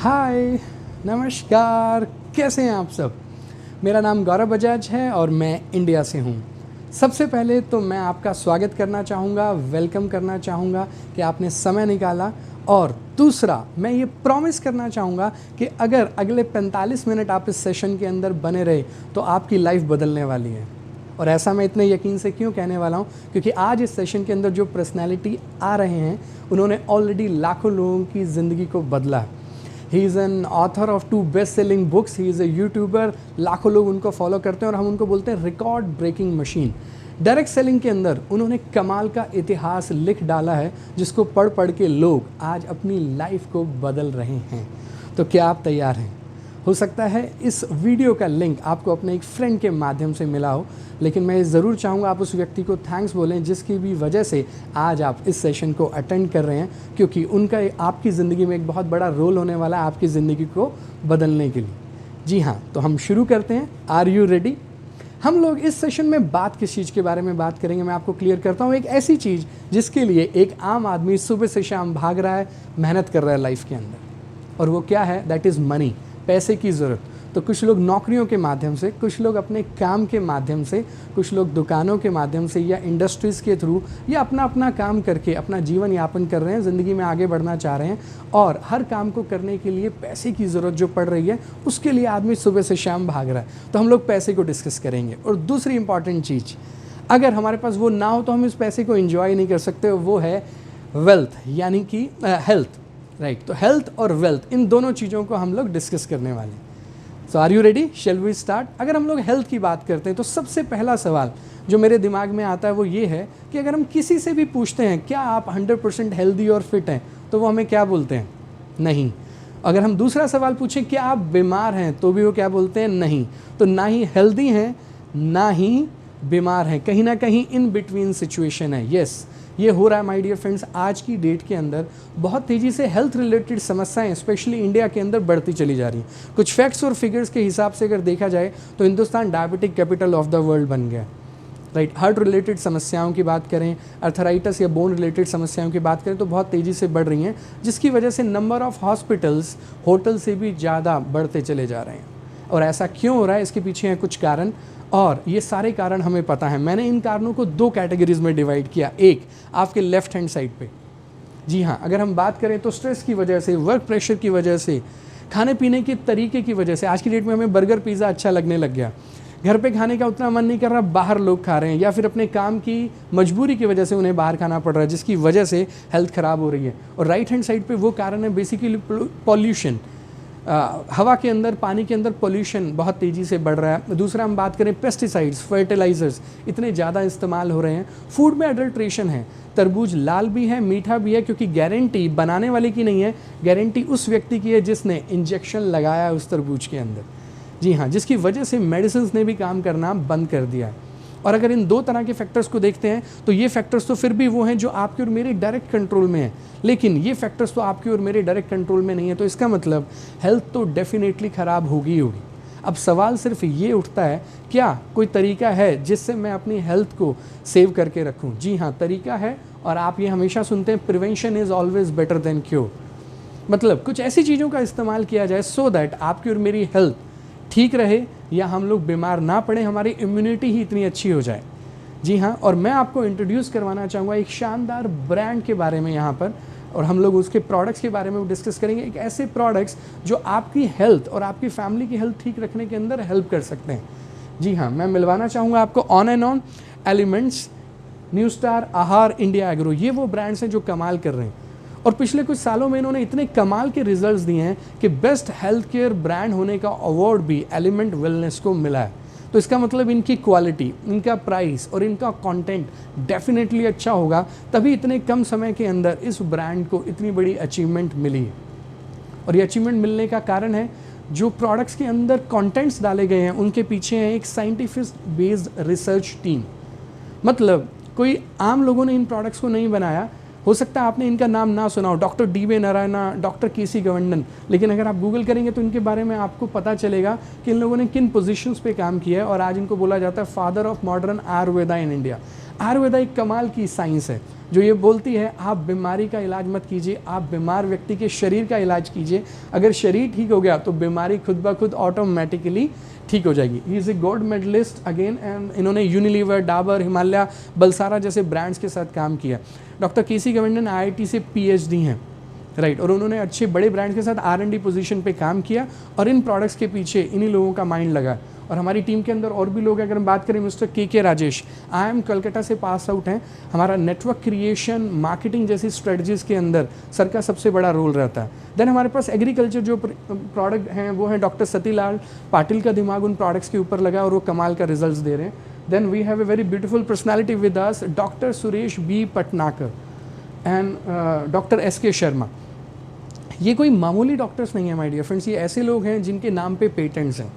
हाय, नमस्कार, कैसे हैं आप सब। मेरा नाम गौरव बजाज है और मैं इंडिया से हूँ। सबसे पहले तो मैं आपका स्वागत करना चाहूँगा, वेलकम करना चाहूँगा कि आपने समय निकाला। और दूसरा, मैं ये प्रॉमिस करना चाहूँगा कि अगर अगले 45 मिनट आप इस सेशन के अंदर बने रहे तो आपकी लाइफ बदलने वाली है। और ऐसा मैं इतने यकीन से क्यों कहने वाला हूँ, क्योंकि आज इस सेशन के अंदर जो पर्सनैलिटी आ रहे हैं उन्होंने ऑलरेडी लाखों लोगों की ज़िंदगी को बदला है। He is an author of 2 best selling books, he is a YouTuber, लाखों लोग उनको फॉलो करते हैं और हम उनको बोलते हैं record breaking machine. Direct selling के अंदर उन्होंने कमाल का इतिहास लिख डाला है जिसको पढ़ पढ़ के लोग आज अपनी लाइफ को बदल रहे हैं। तो क्या आप तैयार हैं? हो सकता है इस वीडियो का लिंक आपको अपने एक फ्रेंड के माध्यम से मिला हो, लेकिन मैं ज़रूर चाहूँगा आप उस व्यक्ति को थैंक्स बोलें जिसकी भी वजह से आज आप इस सेशन को अटेंड कर रहे हैं, क्योंकि उनका आपकी ज़िंदगी में एक बहुत बड़ा रोल होने वाला है आपकी ज़िंदगी को बदलने के लिए। जी हाँ, तो हम शुरू करते हैं। Are you ready? हम लोग इस सेशन में बात किस चीज़ के बारे में बात करेंगे, मैं आपको क्लियर करता हूँ। एक ऐसी चीज़ जिसके लिए एक आम आदमी सुबह से शाम भाग रहा है, मेहनत कर रहा है लाइफ के अंदर, और वो क्या है? दैट इज़ मनी, पैसे की ज़रूरत। तो कुछ लोग नौकरियों के माध्यम से, कुछ लोग अपने काम के माध्यम से, कुछ लोग दुकानों के माध्यम से या इंडस्ट्रीज़ के थ्रू या अपना अपना काम करके अपना जीवन यापन कर रहे हैं, ज़िंदगी में आगे बढ़ना चाह रहे हैं। और हर काम को करने के लिए पैसे की ज़रूरत जो पड़ रही है, उसके लिए आदमी सुबह से शाम भाग रहा है। तो हम लोग पैसे को डिस्कस करेंगे। और दूसरी इंपॉर्टेंट चीज़, अगर हमारे पास वो ना हो तो हम इस पैसे को एंजॉय नहीं कर सकते, वो है वेल्थ, यानी कि हेल्थ। राइट, तो हेल्थ और वेल्थ, इन दोनों चीज़ों को हम लोग डिस्कस करने वाले हैं। So are you ready? Shall we start? अगर हम लोग हेल्थ की बात करते हैं तो सबसे पहला सवाल जो मेरे दिमाग में आता है वो ये है कि अगर हम किसी से भी पूछते हैं क्या आप 100% हेल्दी और फिट हैं, तो वो हमें क्या बोलते हैं? नहीं। अगर हम दूसरा सवाल पूछें क्या आप बीमार हैं, तो भी वो क्या बोलते हैं? नहीं। तो ना ही हेल्दी हैं ना ही बीमार हैं, कहीं ना कहीं इन बिटवीन सिचुएशन है। यस, ये हो रहा है माय डियर फ्रेंड्स। आज की डेट के अंदर बहुत तेज़ी से हेल्थ रिलेटेड समस्याएं स्पेशली इंडिया के अंदर बढ़ती चली जा रही हैं। कुछ फैक्ट्स और फिगर्स के हिसाब से अगर देखा जाए तो Hindustan diabetic capital of the world बन गया। राइट, हार्ट रिलेटेड समस्याओं की बात करें, अर्थराइटिस या बोन रिलेटेड समस्याओं की बात करें तो बहुत तेज़ी से बढ़ रही हैं, जिसकी वजह से नंबर ऑफ़ हॉस्पिटल्स होटल से भी ज़्यादा बढ़ते चले जा रहे हैं। और ऐसा क्यों हो रहा है, इसके पीछे हैं कुछ कारण, और ये सारे कारण हमें पता है। मैंने इन कारणों को 2 कैटेगरीज में डिवाइड किया। एक आपके लेफ्ट हैंड साइड पे, जी हाँ, अगर हम बात करें तो स्ट्रेस की वजह से, वर्क प्रेशर की वजह से, खाने पीने के तरीके की वजह से। आज की डेट में हमें बर्गर पिज़्ज़ा अच्छा लगने लग गया, घर पे खाने का उतना मन नहीं कर रहा, बाहर लोग खा रहे हैं, या फिर अपने काम की मजबूरी की वजह से उन्हें बाहर खाना पड़ रहा है, जिसकी वजह से हेल्थ ख़राब हो रही है। और राइट हैंड साइड पे वो कारण है बेसिकली पॉल्यूशन। हवा के अंदर, पानी के अंदर पोल्यूशन बहुत तेज़ी से बढ़ रहा है। दूसरा हम बात करें पेस्टिसाइड्स, फर्टिलाइजर्स इतने ज़्यादा इस्तेमाल हो रहे हैं। फूड में अडल्ट्रेशन है, तरबूज लाल भी है मीठा भी है, क्योंकि गारंटी बनाने वाले की नहीं है, गारंटी उस व्यक्ति की है जिसने इंजेक्शन लगाया है उस तरबूज के अंदर। जी हाँ, जिसकी वजह से मेडिसिन ने भी काम करना बंद कर दिया है। और अगर इन 2 तरह के फैक्टर्स को देखते हैं तो ये फैक्टर्स तो फिर भी वो हैं जो आपके और मेरे डायरेक्ट कंट्रोल में हैं, लेकिन ये फैक्टर्स तो आपके और मेरे डायरेक्ट कंट्रोल में नहीं है। तो इसका मतलब हेल्थ तो डेफिनेटली ख़राब होगी होगी। अब सवाल सिर्फ ये उठता है, क्या कोई तरीका है जिससे मैं अपनी हेल्थ को सेव करके रखूँ? जी हाँ, तरीका है। और आप ये हमेशा सुनते हैं, prevention is always better than cure. मतलब कुछ ऐसी चीज़ों का इस्तेमाल किया जाए सो दैट आपकी और मेरी हेल्थ ठीक रहे, या हम लोग बीमार ना पड़े, हमारी इम्यूनिटी ही इतनी अच्छी हो जाए। जी हाँ, और मैं आपको इंट्रोड्यूस करवाना चाहूँगा एक शानदार ब्रांड के बारे में यहाँ पर, और हम लोग उसके प्रोडक्ट्स के बारे में डिस्कस करेंगे। एक ऐसे प्रोडक्ट्स जो आपकी हेल्थ और आपकी फैमिली की हेल्थ ठीक रखने के अंदर हेल्प कर सकते हैं। जी हाँ, मैं मिलवाना चाहूँगा आपको on and on, elements, new star, आहार, इंडिया एग्रो। ये वो ब्रांड्स हैं जो कमाल कर रहे हैं, और पिछले कुछ सालों में इन्होंने इतने कमाल के रिजल्ट्स दिए हैं कि बेस्ट हेल्थ केयर ब्रांड होने का अवार्ड भी एलिमेंट वेलनेस को मिला है। तो इसका मतलब इनकी क्वालिटी, इनका प्राइस और इनका कंटेंट डेफिनेटली अच्छा होगा, तभी इतने कम समय के अंदर इस ब्रांड को इतनी बड़ी अचीवमेंट मिली है। और ये अचीवमेंट मिलने का कारण है जो प्रोडक्ट्स के अंदर कंटेंट्स डाले गए हैं, उनके पीछे है एक साइंटिफिक बेस्ड रिसर्च टीम। मतलब कोई आम लोगों ने इन प्रोडक्ट्स को नहीं बनाया। हो सकता है आपने इनका नाम ना सुना हो, doctor D V. Narayana, doctor K C. Gavandan, लेकिन अगर आप गूगल करेंगे तो इनके बारे में आपको पता चलेगा कि इन लोगों ने किन पोजीशंस पे काम किया है। और आज इनको बोला जाता है father of modern Ayurveda in India. Ayurveda एक कमाल की साइंस है जो ये बोलती है आप बीमारी का इलाज मत कीजिए, आप बीमार व्यक्ति के शरीर का इलाज कीजिए। अगर शरीर ठीक हो गया तो बीमारी खुद ब खुद ऑटोमेटिकली ठीक हो जाएगी। He is a gold medalist again, and इन्होंने यूनिलीवर, डाबर, हिमालय, बलसारा जैसे ब्रांड्स के साथ काम किया। डॉक्टर केसी गवर्नन IIT से PhD हैं, राइट, और उन्होंने अच्छे बड़े ब्रांड्स के साथ R&D पोजीशन पे काम किया और इन प्रोडक्ट्स के पीछे इन्हीं लोगों का माइंड लगा। और हमारी टीम के अंदर और भी लोग हैं। अगर हम बात करें मिस्टर के राजेश, IIM कलकत्ता से पास आउट हैं। हमारा नेटवर्क क्रिएशन, मार्केटिंग जैसी स्ट्रेटजीज़ के अंदर सर का सबसे बड़ा रोल रहता है। देन हमारे पास एग्रीकल्चर जो प्रोडक्ट हैं वो हैं डॉक्टर सतीलाल पाटिल का दिमाग उन प्रोडक्ट्स के ऊपर लगा और वो कमाल का रिजल्ट्स दे रहे हैं। Then we have a very beautiful personality with us, doctor Suresh B Patnakar and doctor SK Sharma. ये कोई मामूली डॉक्टर्स नहीं है माय डियर फ्रेंड्स, ये ऐसे लोग हैं जिनके नाम पे पेटेंट्स हैं।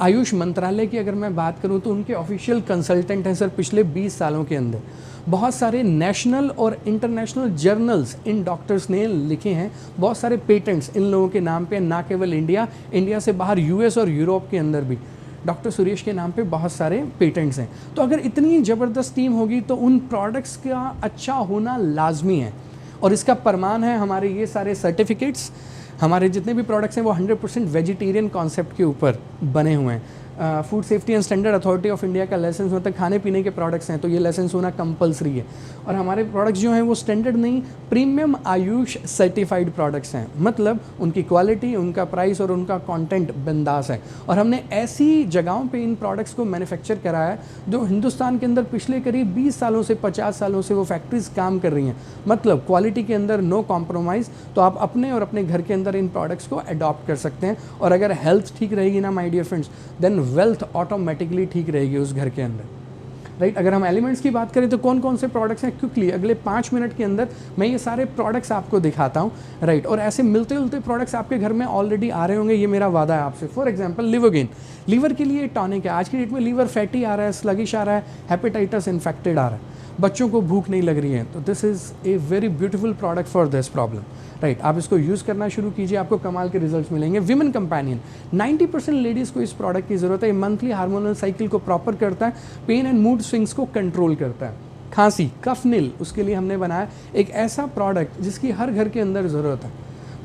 आयुष मंत्रालय की अगर मैं बात करूं तो उनके ऑफिशियल कंसल्टेंट हैं सर पिछले 20 सालों के अंदर। बहुत सारे नेशनल और इंटरनेशनल जर्नल्स इन डॉक्टर्स ने लिखे हैं, बहुत सारे पेटेंट्स इन लोगों के नाम पे, ना केवल इंडिया से बाहर US और यूरोप के अंदर भी डॉक्टर सुरेश के नाम पे बहुत सारे पेटेंट्स हैं। तो अगर इतनी ज़बरदस्त टीम होगी तो उन प्रोडक्ट्स का अच्छा होना लाजमी है, और इसका प्रमाण है हमारे ये सारे सर्टिफिकेट्स। हमारे जितने भी प्रोडक्ट्स हैं वो 100% वेजिटेरियन कॉन्सेप्ट के ऊपर बने हुए हैं। Food safety and standard authority of India का लाइसेंस, मतलब खाने पीने के प्रोडक्ट्स हैं तो ये लाइसेंस होना कंपलसरी है। और हमारे प्रोडक्ट्स जो हैं वो स्टैंडर्ड नहीं, प्रीमियम आयुष सर्टिफाइड प्रोडक्ट्स हैं, मतलब उनकी क्वालिटी, उनका प्राइस और उनका कंटेंट बिंदास है। और हमने ऐसी जगहों पे इन प्रोडक्ट्स को मैन्युफैक्चर कराया जो हिंदुस्तान के अंदर पिछले करीब 20 सालों से 50 सालों से वो फैक्ट्रीज काम कर रही हैं, मतलब क्वालिटी के अंदर नो कॉम्प्रोमाइज़। तो आप अपने और अपने घर के अंदर इन प्रोडक्ट्स को अडॉप्ट कर सकते हैं। और अगर हेल्थ ठीक रहेगी ना my dear friends, then wealth automatically ठीक रहेगी उस घर के अंदर, राइट। अगर हम एलिमेंट्स की बात करें तो कौन कौन से प्रोडक्ट्स हैं, क्विकली अगले 5 मिनट के अंदर मैं ये सारे प्रोडक्ट्स आपको दिखाता हूँ, राइट। और ऐसे मिलते जुलते प्रोडक्ट्स आपके घर में ऑलरेडी आ रहे होंगे, ये मेरा वादा है आपसे। फॉर एग्जांपल लिवोगेन, लीवर के लिए टॉनिक है। आज की डेट में लीवर फैटी आ रहा है, स्लगिश आ रहा है, हेपेटाइटिस इन्फेक्टेड आ रहा है, बच्चों को भूख नहीं लग रही है, तो this is a very beautiful product for this problem, right. आप इसको यूज़ करना शुरू कीजिए, आपको कमाल के रिजल्ट्स मिलेंगे। विमेन कंपेनियन, 90% लेडीज़ को इस प्रोडक्ट की ज़रूरत है। ये मंथली हार्मोनल साइकिल को प्रॉपर करता है, पेन एंड मूड स्विंग्स को कंट्रोल करता है। खांसी, कफ नील, उसके लिए हमने बनाया एक ऐसा प्रोडक्ट जिसकी हर घर के अंदर ज़रूरत है।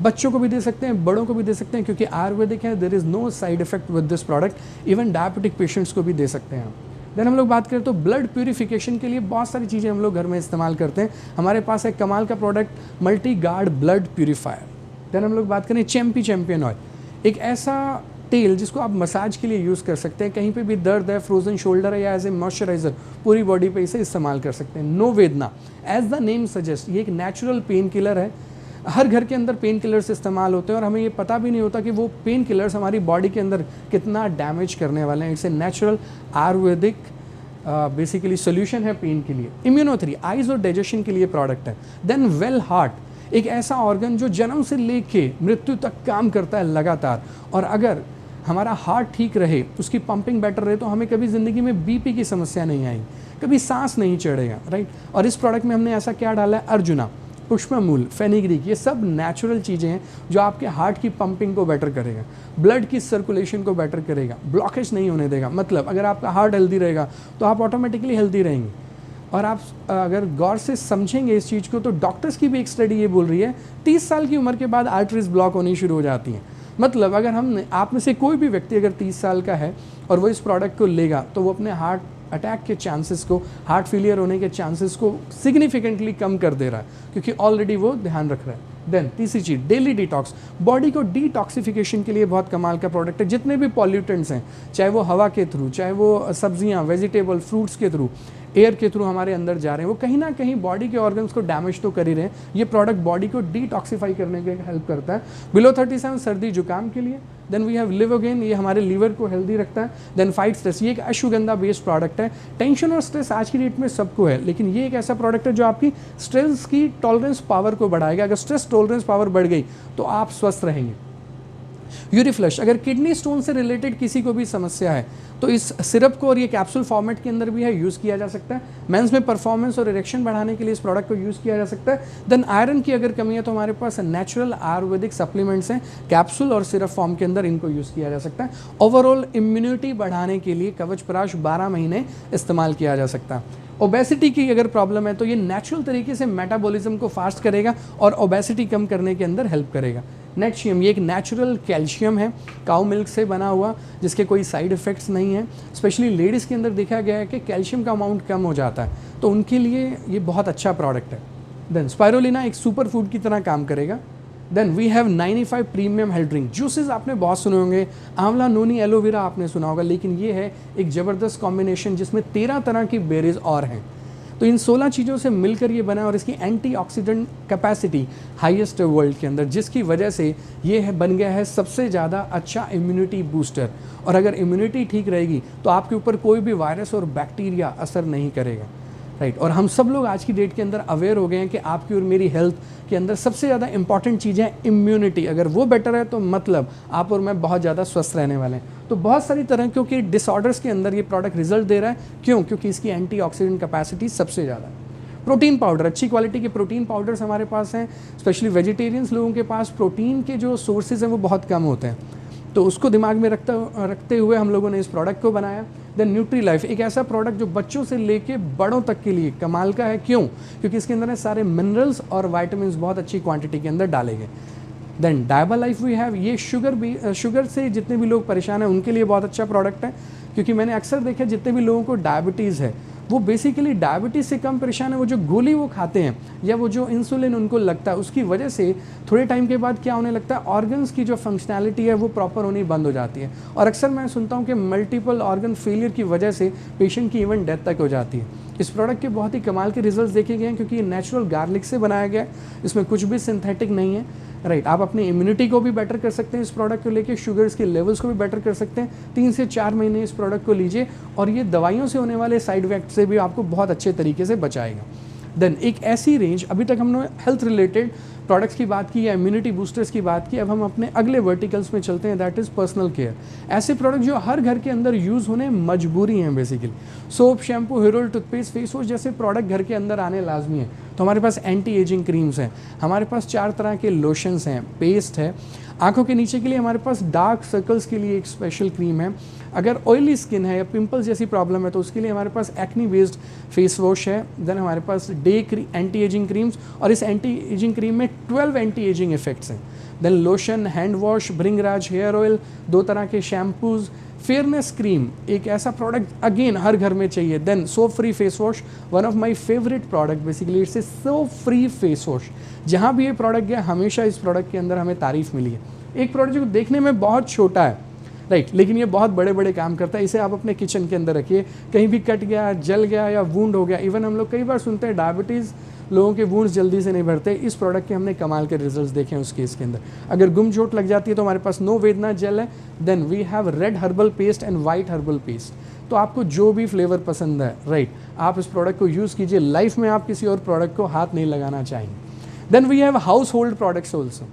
बच्चों को भी दे सकते हैं, बड़ों को भी दे सकते हैं, क्योंकि आयुर्वेदिक है, there is no side effect with this product. Even diabetic patients को भी दे सकते हैं। देन हम लोग बात करें तो ब्लड प्यूरिफिकेशन के लिए बहुत सारी चीज़ें हम लोग घर में इस्तेमाल करते हैं। हमारे पास एक कमाल का product multi guard blood purifier. Then हम लोग बात करें चैंपियन ऑयल, एक ऐसा तेल जिसको आप मसाज के लिए यूज़ कर सकते हैं, कहीं पे भी दर्द है, फ्रोजन शोल्डर है, या एज ए मॉइस्चराइजर पूरी बॉडी पे इसे इस्तेमाल कर सकते हैं। नो वेदना, एज द नेम सजेस्ट, ये एक नेचुरल पेन किलर है। हर घर के अंदर पेन किलर्स इस्तेमाल होते हैं और हमें ये पता भी नहीं होता कि वो पेन किलर्स हमारी बॉडी के अंदर कितना डैमेज करने वाले हैं। It's a natural Ayurvedic basically solution है पेन के लिए। इम्यूनोथेरेपी, आइज़ और डाइजेशन के लिए प्रोडक्ट है। देन वेल हार्ट, एक ऐसा ऑर्गन जो जन्म से लेके मृत्यु तक काम करता है लगातार, और अगर हमारा हार्ट ठीक रहे, उसकी पंपिंग बेटर रहे, तो हमें कभी ज़िंदगी में BP की समस्या नहीं आएगी, कभी सांस नहीं चढ़ेगा, राइट। और इस प्रोडक्ट में हमने ऐसा क्या डाला है, अर्जुना, पुष्पमूल, फेनिग्रीक, ये सब नेचुरल चीज़ें हैं जो आपके हार्ट की पंपिंग को बेटर करेगा, ब्लड की सर्कुलेशन को बेटर करेगा, ब्लॉकेज नहीं होने देगा। मतलब अगर आपका हार्ट हेल्दी रहेगा तो आप ऑटोमेटिकली हेल्दी रहेंगे। और आप अगर गौर से समझेंगे इस चीज़ को तो डॉक्टर्स की भी एक स्टडी ये बोल रही है 30 साल की उम्र के बाद आर्टरीज ब्लॉक होनी शुरू हो जाती हैं। मतलब अगर हम आप में से कोई भी व्यक्ति अगर 30 साल का है और वो इस प्रोडक्ट को लेगा तो वो अपने हार्ट अटैक के चांसेस को, हार्ट फेलियर होने के चांसेस को सिग्निफिकेंटली कम कर दे रहा है, क्योंकि ऑलरेडी वो ध्यान रख रहा है। देन तीसरी चीज़, डेली डिटॉक्स, बॉडी को डिटॉक्सिफिकेशन के लिए बहुत कमाल का प्रोडक्ट है। जितने भी पॉल्यूटेंट्स हैं, चाहे वो हवा के थ्रू, चाहे वो सब्जियां, वेजिटेबल, फ्रूट्स के थ्रू, एयर के थ्रू हमारे अंदर जा रहे हैं, वो कहीं ना कहीं बॉडी के ऑर्गन्स को डैमेज तो कर ही रहे हैं। ये प्रोडक्ट बॉडी को डिटॉक्सिफाई करने के हेल्प करता है। बिलो 37 सर्दी जुकाम के लिए। देन वी हैव लिवोगेन, ये हमारे लीवर को हेल्दी रखता है। देन फाइट स्ट्रेस, ये एक अश्वगंधा बेस्ड प्रोडक्ट है। टेंशन और स्ट्रेस आज की डेट में सबको है, लेकिन ये एक ऐसा प्रोडक्ट है जो आपकी स्ट्रेस की टॉलरेंस पावर को बढ़ाएगा। अगर स्ट्रेस टॉलरेंस पावर बढ़ गई तो आप स्वस्थ रहेंगे। यूरिफ्लश, अगर किडनी स्टोन से रिलेटेड किसी को भी समस्या है तो इस सिरप को, और ये कैप्सूल फॉर्मेट के अंदर भी है, यूज़ किया जा सकता है। मेंस में परफॉर्मेंस और इरेक्शन बढ़ाने के लिए इस प्रोडक्ट को यूज़ किया जा सकता है। देन आयरन की अगर कमी है तो हमारे पास नेचुरल आयुर्वेदिक सप्लीमेंट्स हैं, कैप्सूल और सिरप फॉर्म के अंदर इनको यूज़ किया जा सकता है। ओवरऑल इम्यूनिटी बढ़ाने के लिए कवच प्राश 12 महीने इस्तेमाल किया जा सकता है। ओबेसिटी की अगर प्रॉब्लम है तो ये नेचुरल तरीके से मेटाबॉलिज्म को फास्ट करेगा और ओबेसिटी कम करने के अंदर हेल्प करेगा। नेटशियम, ये एक नेचुरल कैल्शियम है, काउ मिल्क से बना हुआ, जिसके कोई साइड इफ़ेक्ट्स नहीं है। स्पेशली लेडीज़ के अंदर देखा गया है कि कैल्शियम का अमाउंट कम हो जाता है, तो उनके लिए ये बहुत अच्छा प्रोडक्ट है। देन स्पायरुलिना एक सुपर फूड की तरह काम करेगा। Then we have 95 premium health drink. Juices आपने बहुत सुने होंगे, आंवला, नोनी, एलोवेरा आपने सुना होगा, लेकिन ये है एक ज़बरदस्त कॉम्बिनेशन जिसमें 13 तरह की बेरीज और हैं। तो इन 16 चीज़ों से मिलकर ये बना है और इसकी एंटीऑक्सीडेंट कैपेसिटी हाईएस्ट है वर्ल्ड के अंदर, जिसकी वजह से ये है बन गया है सबसे ज़्यादा अच्छा इम्यूनिटी बूस्टर। और अगर इम्यूनिटी ठीक रहेगी तो आपके ऊपर कोई भी वायरस और बैक्टीरिया असर नहीं करेगा, राइट। और हम सब लोग आज की डेट के अंदर अवेयर हो गए हैं कि आपकी और मेरी हेल्थ के अंदर सबसे ज़्यादा इंपॉर्टेंट चीज़ है इम्यूनिटी। अगर वो बेटर है तो मतलब आप और मैं बहुत ज़्यादा स्वस्थ रहने वाले हैं। तो बहुत सारी तरह के डिसऑर्डर्स के अंदर ये प्रोडक्ट रिजल्ट दे रहा है। क्यों? क्योंकि इसकी एंटीऑक्सीडेंट कैपेसिटी सबसे ज़्यादा है। प्रोटीन पाउडर, अच्छी क्वालिटी के प्रोटीन पाउडर्स हमारे पास हैं। स्पेशली वेजिटेरियंस लोगों के पास प्रोटीन के जो सोर्सेज हैं वो बहुत कम होते हैं, तो उसको दिमाग में रखते हुए हम लोगों ने इस प्रोडक्ट को बनाया। देन न्यूट्री लाइफ, एक ऐसा प्रोडक्ट जो बच्चों से लेके बड़ों तक के लिए कमाल का है। क्यों? क्योंकि इसके अंदर सारे मिनरल्स और वाइटामिन बहुत अच्छी क्वांटिटी के अंदर डाले गए। देन डायबा लाइफ वी हैव, ये शुगर से जितने भी लोग परेशान हैं उनके लिए बहुत अच्छा प्रोडक्ट है। क्योंकि मैंने अक्सर देखा जितने भी लोगों को डायबिटीज़ है वो बेसिकली डायबिटीज़ से कम परेशान है। वो जो गोली वो खाते हैं या वो जो इंसुलिन उनको लगता है, उसकी वजह से थोड़े टाइम के बाद क्या होने लगता है, ऑर्गन्स की जो फंक्शनैलिटी है वो प्रॉपर होनी बंद हो जाती है। और अक्सर मैं सुनता हूँ कि मल्टीपल ऑर्गन फेलियर की वजह से पेशेंट की इवन डेथ तक हो जाती है। इस प्रोडक्ट के बहुत ही कमाल के रिजल्ट्स देखे गए हैं, क्योंकि ये नेचुरल गार्लिक से बनाया गया है, इसमें कुछ भी सिंथेटिक नहीं है, राइट। आप अपनी इम्यूनिटी को भी बेटर कर सकते हैं इस प्रोडक्ट को लेके, शुगर्स के लेवल्स को भी बेटर कर सकते हैं। 3 से 4 महीने इस प्रोडक्ट को लीजिए और ये दवाइयों से होने वाले साइड इफेक्ट से भी आपको बहुत अच्छे तरीके से बचाएगा। देन एक ऐसी रेंज, अभी तक हमने हेल्थ रिलेटेड प्रोडक्ट्स की बात की या इम्यूनिटी बूस्टर्स की बात की, अब हम अपने अगले वर्टिकल्स में चलते हैं, दैट इज़ पर्सनल केयर। ऐसे प्रोडक्ट जो हर घर के अंदर यूज़ होने मजबूरी हैं basically. Soap, shampoo, hair oil, toothpaste, face wash जैसे प्रोडक्ट घर के अंदर आने लाजमी है। तो हमारे पास एंटी एजिंग क्रीम्स हैं, हमारे पास 4 तरह के लोशंस हैं, पेस्ट है। आंखों के नीचे के लिए हमारे पास डार्क सर्कल्स के लिए एक स्पेशल क्रीम है। अगर ऑयली स्किन है या पिंपल्स जैसी प्रॉब्लम है तो उसके लिए हमारे पास एक्नी बेस्ड फेस वॉश है। देन हमारे पास एंटी एजिंग क्रीम्स, और इस एंटी एजिंग क्रीम में 12 एंटी एजिंग इफेक्ट्स हैं। देन लोशन, हैंड वॉश, भृंगराज हेयर ऑयल, 2 तरह के शैम्पूज, फेयरनेस क्रीम, एक ऐसा प्रोडक्ट अगेन हर घर में चाहिए। Then soap free face wash, one of my favourite product, basically it's a soap free face wash. जहाँ भी ये प्रोडक्ट गया हमेशा इस प्रोडक्ट के अंदर हमें तारीफ मिली है। एक प्रोडक्ट जो देखने में बहुत छोटा है, राइट, लेकिन ये बहुत बड़े बड़े काम करता है। इसे आप अपने किचन के अंदर रखिए, कहीं भी कट गया, जल गया या वूंड हो गया, इवन हम लोग कई बार सुनते हैं डायबिटीज़ लोगों के वूंड्स जल्दी से नहीं भरते, इस प्रोडक्ट के हमने कमाल के रिजल्ट्स देखे हैं उस केस के अंदर। अगर गुम चोट लग जाती है तो हमारे पास नो वेदना जेल है। Then we have red herbal paste and white herbal paste. तो आपको जो भी फ्लेवर पसंद है, राइट, आप इस प्रोडक्ट को यूज़ कीजिए, लाइफ में आप किसी और प्रोडक्ट को हाथ नहीं लगाना चाहेंगे। Then we have household products also.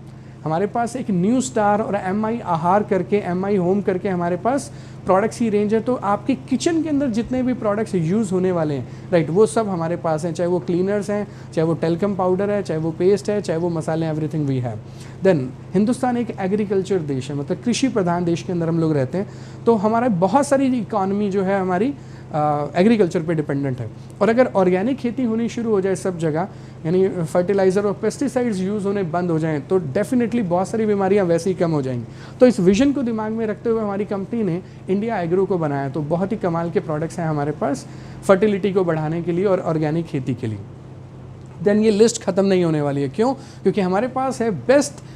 हमारे पास एक न्यू स्टार और MI आहार करके, MI होम करके हमारे पास प्रोडक्ट्स की रेंज है। तो आपके किचन के अंदर जितने भी प्रोडक्ट्स यूज़ होने वाले हैं, राइट, वो सब हमारे पास हैं, चाहे वो क्लीनर्स हैं, चाहे वो टेल्कम पाउडर है, चाहे वो पेस्ट है, चाहे वो मसाले, everything we have. Then Hindustan एक एग्रीकल्चर देश है, मतलब कृषि प्रधान देश के अंदर हम लोग रहते हैं, तो हमारा बहुत सारी इकॉनमी जो है हमारी एग्रीकल्चर पे डिपेंडेंट है। और अगर ऑर्गेनिक खेती होनी शुरू हो जाए सब जगह, यानी फर्टिलाइज़र और पेस्टिसाइड्स यूज़ होने बंद हो जाएं, तो डेफिनेटली बहुत सारी बीमारियां वैसे ही कम हो जाएंगी। तो इस विजन को दिमाग में रखते हुए हमारी कंपनी ने इंडिया एग्रो को बनाया। तो बहुत ही कमाल के प्रोडक्ट्स हैं हमारे पास फर्टिलिटी को बढ़ाने के लिए और ऑर्गेनिक खेती के लिए। देन ये लिस्ट ख़त्म नहीं होने वाली है। क्यों? क्योंकि हमारे पास है बेस्ट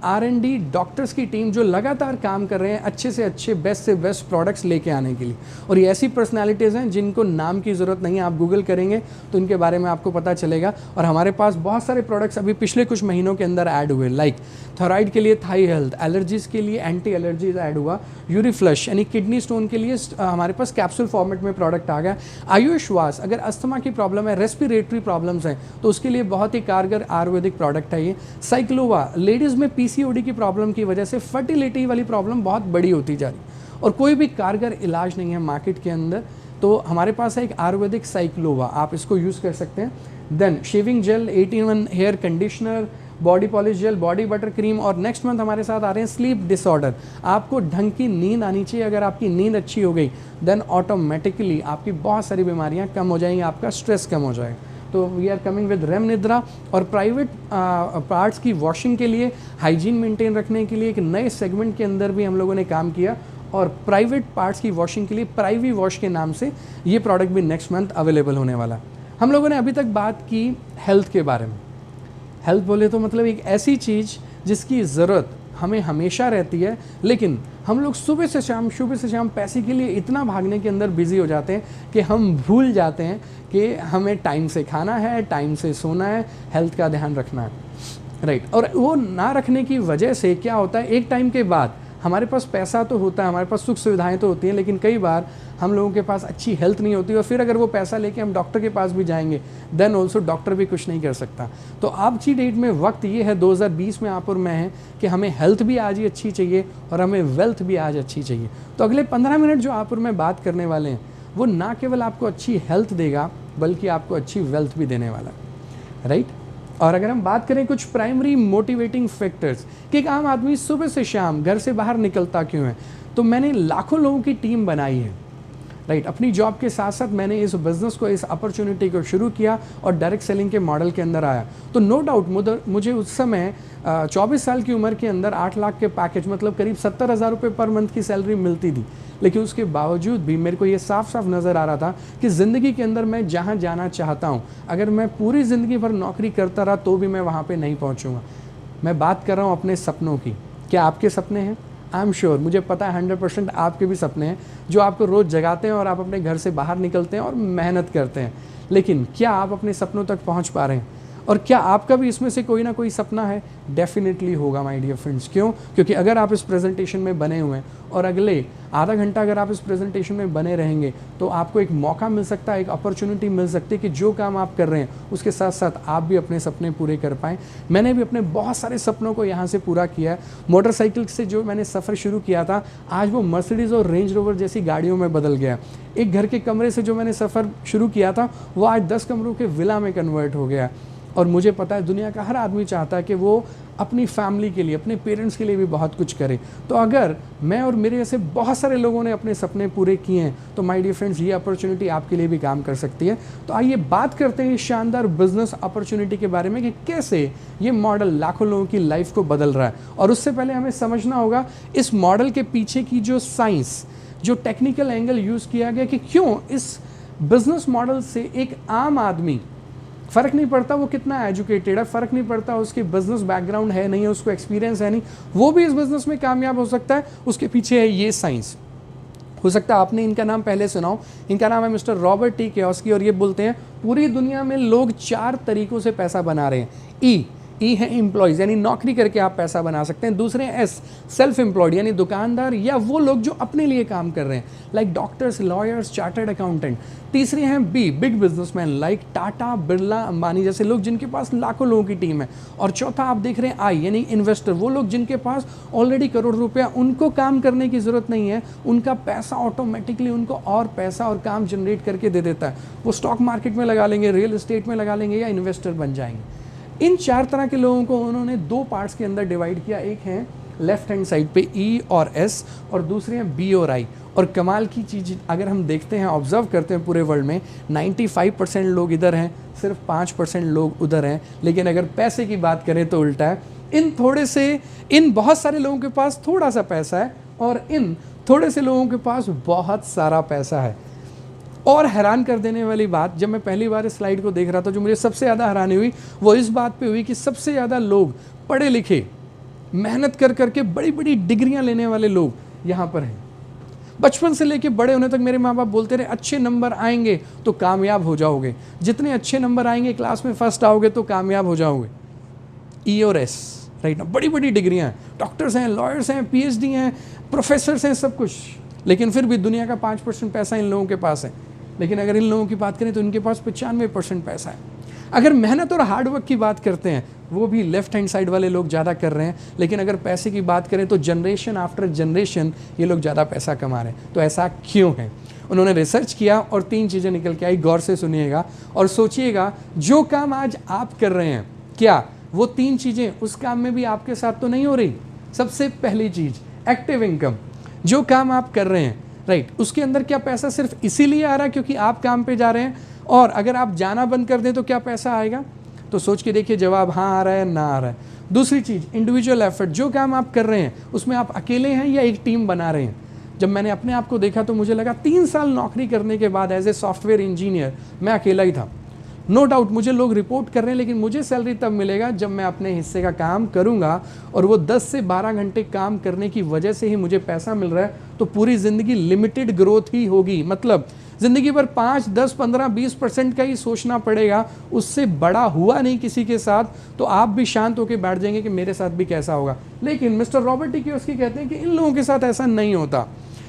R&D डॉक्टर्स की टीम जो लगातार काम कर रहे हैं अच्छे से अच्छे, बेस्ट से बेस्ट प्रोडक्ट्स लेके आने के लिए। और ये ऐसी पर्सनालिटीज़ हैं जिनको नाम की ज़रूरत नहीं है, आप गूगल करेंगे तो इनके बारे में आपको पता चलेगा। और हमारे पास बहुत सारे प्रोडक्ट्स अभी पिछले कुछ महीनों के अंदर ऐड हुए, लाइक थायराइड के लिए थाई हेल्थ, एलर्जीज़ के लिए एंटी एलर्जीज ऐड हुआ, यूरिफ्लश यानी किडनी स्टोन के लिए हमारे पास कैप्सूल फॉर्मेट में प्रोडक्ट आ गया, आयुश्वास अगर अस्थमा की प्रॉब्लम है, रेस्पिरेटरी प्रॉब्लम्स हैं तो उसके लिए बहुत ही कारगर आयुर्वेदिक प्रोडक्ट है ये। साइक्लोवा, लेडीज़ में PCOD की प्रॉब्लम की वजह से फर्टिलिटी वाली प्रॉब्लम बहुत बड़ी होती जा रही और कोई भी कारगर इलाज नहीं है मार्केट के अंदर, तो हमारे पास है एक आयुर्वेदिक साइक्लोवा, आप इसको यूज़ कर सकते हैं। Then shaving gel, 8-in-1 hair conditioner, body polish gel, body butter cream, और नेक्स्ट मंथ हमारे साथ आ रहे हैं स्लीप डिसऑर्डर। आपको ढंग की नींद आनी चाहिए। अगर आपकी नींद अच्छी हो गई देन ऑटोमेटिकली आपकी बहुत सारी बीमारियां कम हो जाएंगी, आपका स्ट्रेस कम हो जाएगा। तो we are coming with REM Nidra. और प्राइवेट पार्ट्स की वॉशिंग के लिए, हाइजीन मेंटेन रखने के लिए एक नए सेगमेंट के अंदर भी हम लोगों ने काम किया, और प्राइवेट पार्ट्स की वॉशिंग के लिए प्राइवी वॉश के नाम से ये प्रोडक्ट भी नेक्स्ट मंथ अवेलेबल होने वाला। हम लोगों ने अभी तक बात की हेल्थ के बारे में। हेल्थ बोले तो मतलब एक ऐसी चीज़ जिसकी ज़रूरत हमें हमेशा रहती है, लेकिन हम लोग सुबह से शाम पैसे के लिए इतना भागने के अंदर बिजी हो जाते हैं कि हम भूल जाते हैं कि हमें टाइम से खाना है, टाइम से सोना है, हेल्थ का ध्यान रखना है, राइट। और वो ना रखने की वजह से क्या होता है, एक टाइम के बाद हमारे पास पैसा तो होता है, हमारे पास सुख सुविधाएं तो होती हैं, लेकिन कई बार हम लोगों के पास अच्छी हेल्थ नहीं होती, और फिर अगर वो पैसा लेके हम डॉक्टर के पास भी जाएंगे देन ऑल्सो डॉक्टर भी कुछ नहीं कर सकता। तो आज की डेट में वक्त ये है 2020 में आप और मैं हैं कि हमें हेल्थ भी आज ही अच्छी चाहिए और हमें वेल्थ भी आज अच्छी चाहिए। तो अगले 15 मिनट जो आप और मैं बात करने वाले हैं वो ना केवल आपको अच्छी हेल्थ देगा बल्कि आपको अच्छी वेल्थ भी देने वाला, राइट। और अगर हम बात करें कुछ प्राइमरी मोटिवेटिंग फैक्टर्स कि एक आम आदमी सुबह से शाम घर से बाहर निकलता क्यों है, तो मैंने लाखों लोगों की टीम बनाई है, राइट। अपनी जॉब के साथ साथ मैंने इस बिज़नेस को, इस अपॉर्चुनिटी को शुरू किया और डायरेक्ट सेलिंग के मॉडल के अंदर आया। तो नो डाउट मुझे उस समय 24 साल की उम्र के अंदर 8 लाख के पैकेज, मतलब करीब 70,000 रुपये पर मंथ की सैलरी मिलती थी, लेकिन उसके बावजूद भी मेरे को ये साफ साफ नज़र आ रहा था कि ज़िंदगी के अंदर मैं जहाँ जाना चाहता हूँ, अगर मैं पूरी ज़िंदगी भर नौकरी करता रहा तो भी मैं वहाँ पे नहीं पहुँचूँगा। मैं बात कर रहा हूँ अपने सपनों की। क्या आपके सपने हैं? आई एम श्योर, मुझे पता है 100% आपके भी सपने हैं जो आपको रोज़ जगाते हैं और आप अपने घर से बाहर निकलते हैं और मेहनत करते हैं, लेकिन क्या आप अपने सपनों तक पहुँच पा रहे हैं? और क्या आपका भी इसमें से कोई ना कोई सपना है? डेफिनेटली होगा माय डियर फ्रेंड्स। क्यों? क्योंकि अगर आप इस प्रेजेंटेशन में बने हुए हैं और अगले आधा घंटा अगर आप इस प्रेजेंटेशन में बने रहेंगे तो आपको एक मौका मिल सकता है, एक अपॉर्चुनिटी मिल सकती है कि जो काम आप कर रहे हैं उसके साथ साथ आप भी अपने सपने पूरे कर पाएँ। मैंने भी अपने बहुत सारे सपनों को यहाँ से पूरा किया है। मोटरसाइकिल से जो मैंने सफ़र शुरू किया था आज वो मर्सिडीज़ और रेंज रोवर जैसी गाड़ियों में बदल गया। एक घर के कमरे से जो मैंने सफ़र शुरू किया था वो आज 10 कमरों के विला में कन्वर्ट हो गया। और मुझे पता है दुनिया का हर आदमी चाहता है कि वो अपनी फैमिली के लिए, अपने पेरेंट्स के लिए भी बहुत कुछ करे। तो अगर मैं और मेरे जैसे बहुत सारे लोगों ने अपने सपने पूरे किए हैं तो माय डियर फ्रेंड्स ये अपॉर्चुनिटी आपके लिए भी काम कर सकती है। तो आइए बात करते हैं इस शानदार बिजनेस अपॉर्चुनिटी के बारे में कि कैसे ये मॉडल लाखों लोगों की लाइफ को बदल रहा है। और उससे पहले हमें समझना होगा इस मॉडल के पीछे की जो साइंस, जो टेक्निकल एंगल यूज़ किया गया कि क्यों इस बिजनेस मॉडल से एक आम आदमी, फ़र्क नहीं पड़ता वो कितना एजुकेटेड है, फ़र्क नहीं पड़ता उसकी बिजनेस बैकग्राउंड है नहीं है, उसको एक्सपीरियंस है नहीं, वो भी इस बिज़नेस में कामयाब हो सकता है। उसके पीछे है ये साइंस। हो सकता है आपने इनका नाम पहले सुना हो। इनका नाम है मिस्टर रॉबर्ट टी कियोस्की और ये बोलते हैं पूरी दुनिया में लोग 4 तरीक़ों से पैसा बना रहे हैं। ई है एम्प्लॉयज़ यानी नौकरी करके आप पैसा बना सकते हैं। दूसरे एस सेल्फ एम्प्लॉयड यानी दुकानदार या वो लोग जो अपने लिए काम कर रहे हैं like doctors, lawyers, chartered accountant. तीसरे हैं B big businessman like Tata, Birla, Ambani जैसे लोग जिनके पास लाखों लोगों की टीम है। और चौथा आप देख रहे हैं आई यानी इन्वेस्टर, वो लोग जिनके पास ऑलरेडी करोड़ रुपया, उनको काम करने की ज़रूरत नहीं है, उनका पैसा ऑटोमेटिकली उनको और पैसा और काम जनरेट करके दे देता है। वो स्टॉक मार्केट में लगा लेंगे, रियल एस्टेट में लगा लेंगे या इन्वेस्टर बन जाएंगे। इन 4 तरह के लोगों को उन्होंने 2 पार्ट्स के अंदर डिवाइड किया। एक है लेफ्ट हैंड साइड पे ई और एस और दूसरे हैं बी और आई। और कमाल की चीज़ अगर हम देखते हैं, ऑब्जर्व करते हैं पूरे वर्ल्ड में 95% लोग इधर हैं, सिर्फ 5% लोग उधर हैं। लेकिन अगर पैसे की बात करें तो उल्टा है। इन बहुत सारे लोगों के पास थोड़ा सा पैसा है और इन थोड़े से लोगों के पास बहुत सारा पैसा है। और हैरान कर देने वाली बात, जब मैं पहली बार इस स्लाइड को देख रहा था, जो मुझे सबसे ज़्यादा हैरानी हुई वो इस बात पे हुई कि सबसे ज़्यादा लोग पढ़े लिखे, मेहनत कर करके बड़ी बड़ी डिग्रियां लेने वाले लोग यहाँ पर हैं। बचपन से लेके बड़े होने तक मेरे माँ बाप बोलते रहे अच्छे नंबर आएंगे तो कामयाब हो जाओगे, जितने अच्छे नंबर आएंगे क्लास में फर्स्ट आओगे तो कामयाब हो जाओगे। ई और एस, राइट ना, बड़ी बड़ी डिग्रियाँ हैं, डॉक्टर्स हैं, लॉयर्स हैं, PhD हैं, प्रोफेसर्स हैं, सब कुछ। लेकिन फिर भी दुनिया का 5% पैसा इन लोगों के पास है। लेकिन अगर इन लोगों की बात करें तो इनके पास 95% पैसा है। अगर मेहनत और हार्डवर्क की बात करते हैं वो भी लेफ्ट हैंड साइड वाले लोग ज़्यादा कर रहे हैं। लेकिन अगर पैसे की बात करें तो जनरेशन आफ्टर जनरेशन ये लोग ज़्यादा पैसा कमा रहे हैं। तो ऐसा क्यों है? उन्होंने रिसर्च किया और 3 चीज़ें निकल के आई। गौर से सुनिएगा और सोचिएगा, जो काम आज आप कर रहे हैं क्या वो 3 चीज़ें उस काम में भी आपके साथ तो नहीं हो रही। सबसे पहली चीज़ एक्टिव इनकम, जो काम आप कर रहे हैं, राइट, उसके अंदर क्या पैसा सिर्फ इसीलिए आ रहा है क्योंकि आप काम पे जा रहे हैं, और अगर आप जाना बंद कर दें तो क्या पैसा आएगा? तो सोच के देखिए, जवाब हाँ आ रहा है, ना आ रहा है। दूसरी चीज़ इंडिविजुअल एफर्ट, जो काम आप कर रहे हैं उसमें आप अकेले हैं या एक टीम बना रहे हैं। जब मैंने अपने आप को देखा तो मुझे लगा 3 साल नौकरी करने के बाद एज ए सॉफ्टवेयर इंजीनियर मैं अकेला ही था। नो डाउट मुझे लोग रिपोर्ट कर रहे हैं, लेकिन मुझे सैलरी तब मिलेगा जब मैं अपने हिस्से का काम करूंगा, और वो 10 से 12 घंटे काम करने की वजह से ही मुझे पैसा मिल रहा है। तो पूरी ज़िंदगी लिमिटेड ग्रोथ ही होगी, मतलब ज़िंदगी भर 5, 10, 15, 20% का ही सोचना पड़ेगा, उससे बड़ा हुआ नहीं किसी के साथ। तो आप भी शांत होकर बैठ जाएंगे कि मेरे साथ भी कैसा होगा। लेकिन मिस्टर रॉबर्ट टी कियोस्की कहते हैं कि इन लोगों के साथ ऐसा नहीं होता।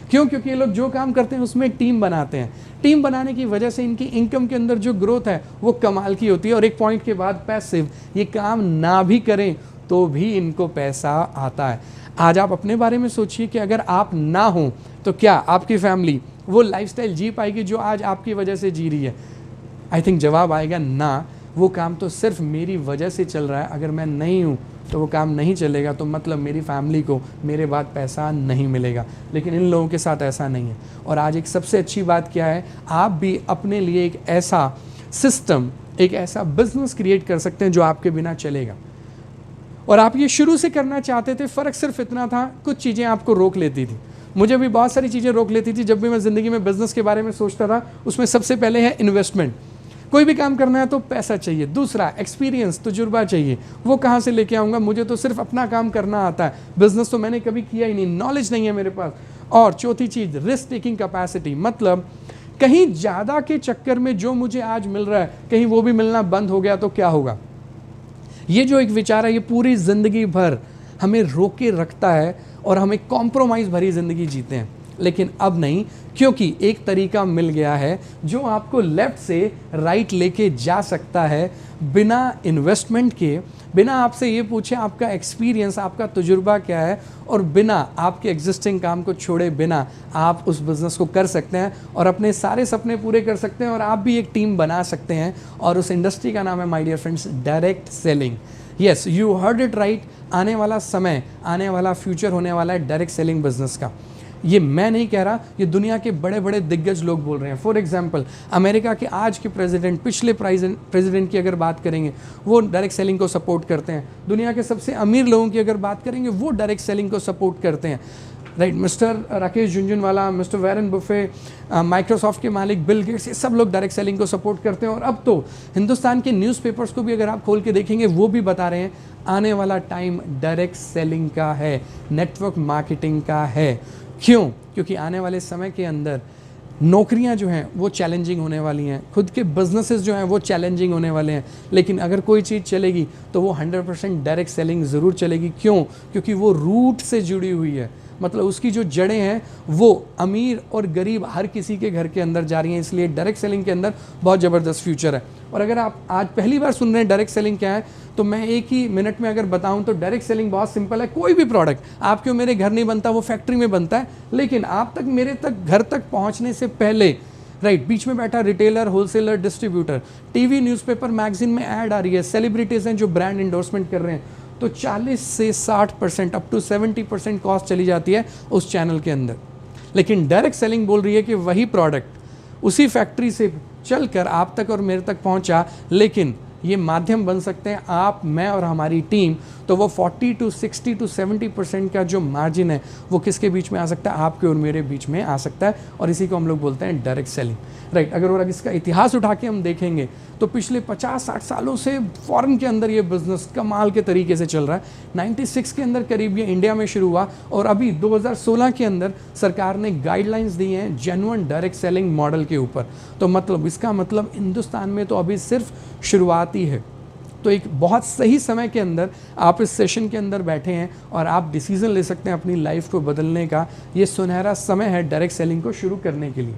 क्यों? क्योंकि ये लोग जो काम करते हैं उसमें टीम बनाते हैं। टीम बनाने की वजह से इनकी इनकम के अंदर जो ग्रोथ है वो कमाल की होती है, और एक पॉइंट के बाद पैसिव, ये काम ना भी करें तो भी इनको पैसा आता है। आज आप अपने बारे में सोचिए कि अगर आप ना हो तो क्या आपकी फैमिली वो लाइफस्टाइल जी पाएगी जो आज आपकी वजह से जी रही है? आई थिंक जवाब आएगा ना। वो काम तो सिर्फ मेरी वजह से चल रहा है, अगर मैं नहीं हूँ तो वो काम नहीं चलेगा, तो मतलब मेरी फैमिली को मेरे बाद पैसा नहीं मिलेगा। लेकिन इन लोगों के साथ ऐसा नहीं है। और आज एक सबसे अच्छी बात क्या है, आप भी अपने लिए एक ऐसा सिस्टम, एक ऐसा बिजनेस क्रिएट कर सकते हैं जो आपके बिना चलेगा। और आप ये शुरू से करना चाहते थे, फ़र्क सिर्फ इतना था, कुछ चीज़ें आपको रोक लेती थी। मुझे भी बहुत सारी चीज़ें रोक लेती थी जब भी मैं ज़िंदगी में बिज़नेस के बारे में सोचता था। उसमें सबसे पहले है इन्वेस्टमेंट। कोई भी काम करना है तो पैसा चाहिए। दूसरा एक्सपीरियंस, तजुर्बा चाहिए। वो कहाँ से लेके आऊँगा? मुझे तो सिर्फ अपना काम करना आता है, बिजनेस तो मैंने कभी किया ही नहीं, नॉलेज नहीं है मेरे पास। और चौथी चीज़ रिस्क टेकिंग कैपेसिटी, मतलब कहीं ज़्यादा के चक्कर में जो मुझे आज मिल रहा है कहीं वो भी मिलना बंद हो गया तो क्या होगा? ये जो एक विचार है ये पूरी ज़िंदगी भर हमें रोके रखता है और हमें कॉम्प्रोमाइज़ भरी ज़िंदगी जीते हैं। लेकिन अब नहीं, क्योंकि एक तरीका मिल गया है जो आपको लेफ्ट से राइट लेके जा सकता है बिना इन्वेस्टमेंट के, बिना आपसे ये पूछे आपका एक्सपीरियंस, आपका तजुर्बा क्या है, और बिना आपके एग्जिस्टिंग काम को छोड़े बिना आप उस बिज़नेस को कर सकते हैं और अपने सारे सपने पूरे कर सकते हैं। और आप भी एक टीम बना सकते हैं, और उस इंडस्ट्री का नाम है my dear friends direct selling. Yes, you heard it right. आने वाला समय, आने वाला फ्यूचर होने वाला है डायरेक्ट सेलिंग बिजनेस का। ये मैं नहीं कह रहा, ये दुनिया के बड़े बड़े दिग्गज लोग बोल रहे हैं। फॉर एग्जांपल अमेरिका के आज के प्रेसिडेंट, पिछले प्रेसिडेंट की अगर बात करेंगे वो डायरेक्ट सेलिंग को सपोर्ट करते हैं। दुनिया के सबसे अमीर लोगों की अगर बात करेंगे वो डायरेक्ट सेलिंग को सपोर्ट करते हैं, right. Mister Rakesh Jhunjhunwala, mister Warren Buffett, Microsoft के मालिक बिल गेट्स, ये सब लोग डायरेक्ट सेलिंग को सपोर्ट करते हैं। और अब तो हिंदुस्तान के न्यूज़पेपर्स को भी अगर आप खोल के देखेंगे वो भी बता रहे हैं आने वाला टाइम डायरेक्ट सेलिंग का है, नेटवर्क मार्केटिंग का है। क्यों? क्योंकि आने वाले समय के अंदर नौकरियां जो हैं वो चैलेंजिंग होने वाली हैं, खुद के बिजनेसेस जो हैं वो चैलेंजिंग होने वाले हैं। लेकिन अगर कोई चीज़ चलेगी तो वो 100% डायरेक्ट सेलिंग ज़रूर चलेगी। क्यों? क्योंकि वो रूट से जुड़ी हुई है, मतलब उसकी जो जड़ें हैं वो अमीर और गरीब हर किसी के घर के अंदर जा रही हैं। इसलिए डायरेक्ट सेलिंग के अंदर बहुत ज़बरदस्त फ्यूचर है। और अगर आप आज पहली बार सुन रहे हैं डायरेक्ट सेलिंग क्या है, तो मैं एक ही मिनट में अगर बताऊं तो डायरेक्ट सेलिंग बहुत सिंपल है। कोई भी प्रोडक्ट आपके और मेरे घर नहीं बनता, वो फैक्ट्री में बनता है, लेकिन आप तक, मेरे तक, घर तक पहुंचने से पहले, राइट, बीच में बैठा retailer, wholesaler, distributor, TV, newspaper, magazine में ऐड आ रही है, सेलिब्रिटीज़ हैं जो ब्रांड इंडोर्समेंट कर रहे हैं, तो 40 से 60% अप टू 70% कॉस्ट चली जाती है उस चैनल के अंदर। लेकिन डायरेक्ट सेलिंग बोल रही है कि वही प्रोडक्ट उसी फैक्ट्री से चलकर आप तक और मेरे तक पहुंचा, लेकिन ये माध्यम बन सकते हैं आप, मैं और हमारी टीम। तो वो 40 to 60 to 70% का जो मार्जिन है वो किसके बीच में आ सकता है? आपके और मेरे बीच में आ सकता है। और इसी को हम लोग बोलते हैं डायरेक्ट सेलिंग, राइट। अगर इसका इतिहास उठा के हम देखेंगे तो पिछले 50-60 सालों से फॉरेन के अंदर ये बिज़नेस कमाल के तरीके से चल रहा है। 96 के अंदर करीब ये इंडिया में शुरू हुआ, और अभी 2016 के अंदर सरकार ने गाइडलाइंस दी हैं जेन्युइन डायरेक्ट सेलिंग मॉडल के ऊपर। तो मतलब इसका मतलब हिंदुस्तान में तो अभी सिर्फ शुरुआत ही है। तो एक बहुत सही समय के अंदर आप इस सेशन के अंदर बैठे हैं और आप डिसीज़न ले सकते हैं अपनी लाइफ को बदलने का। ये सुनहरा समय है डायरेक्ट सेलिंग को शुरू करने के लिए।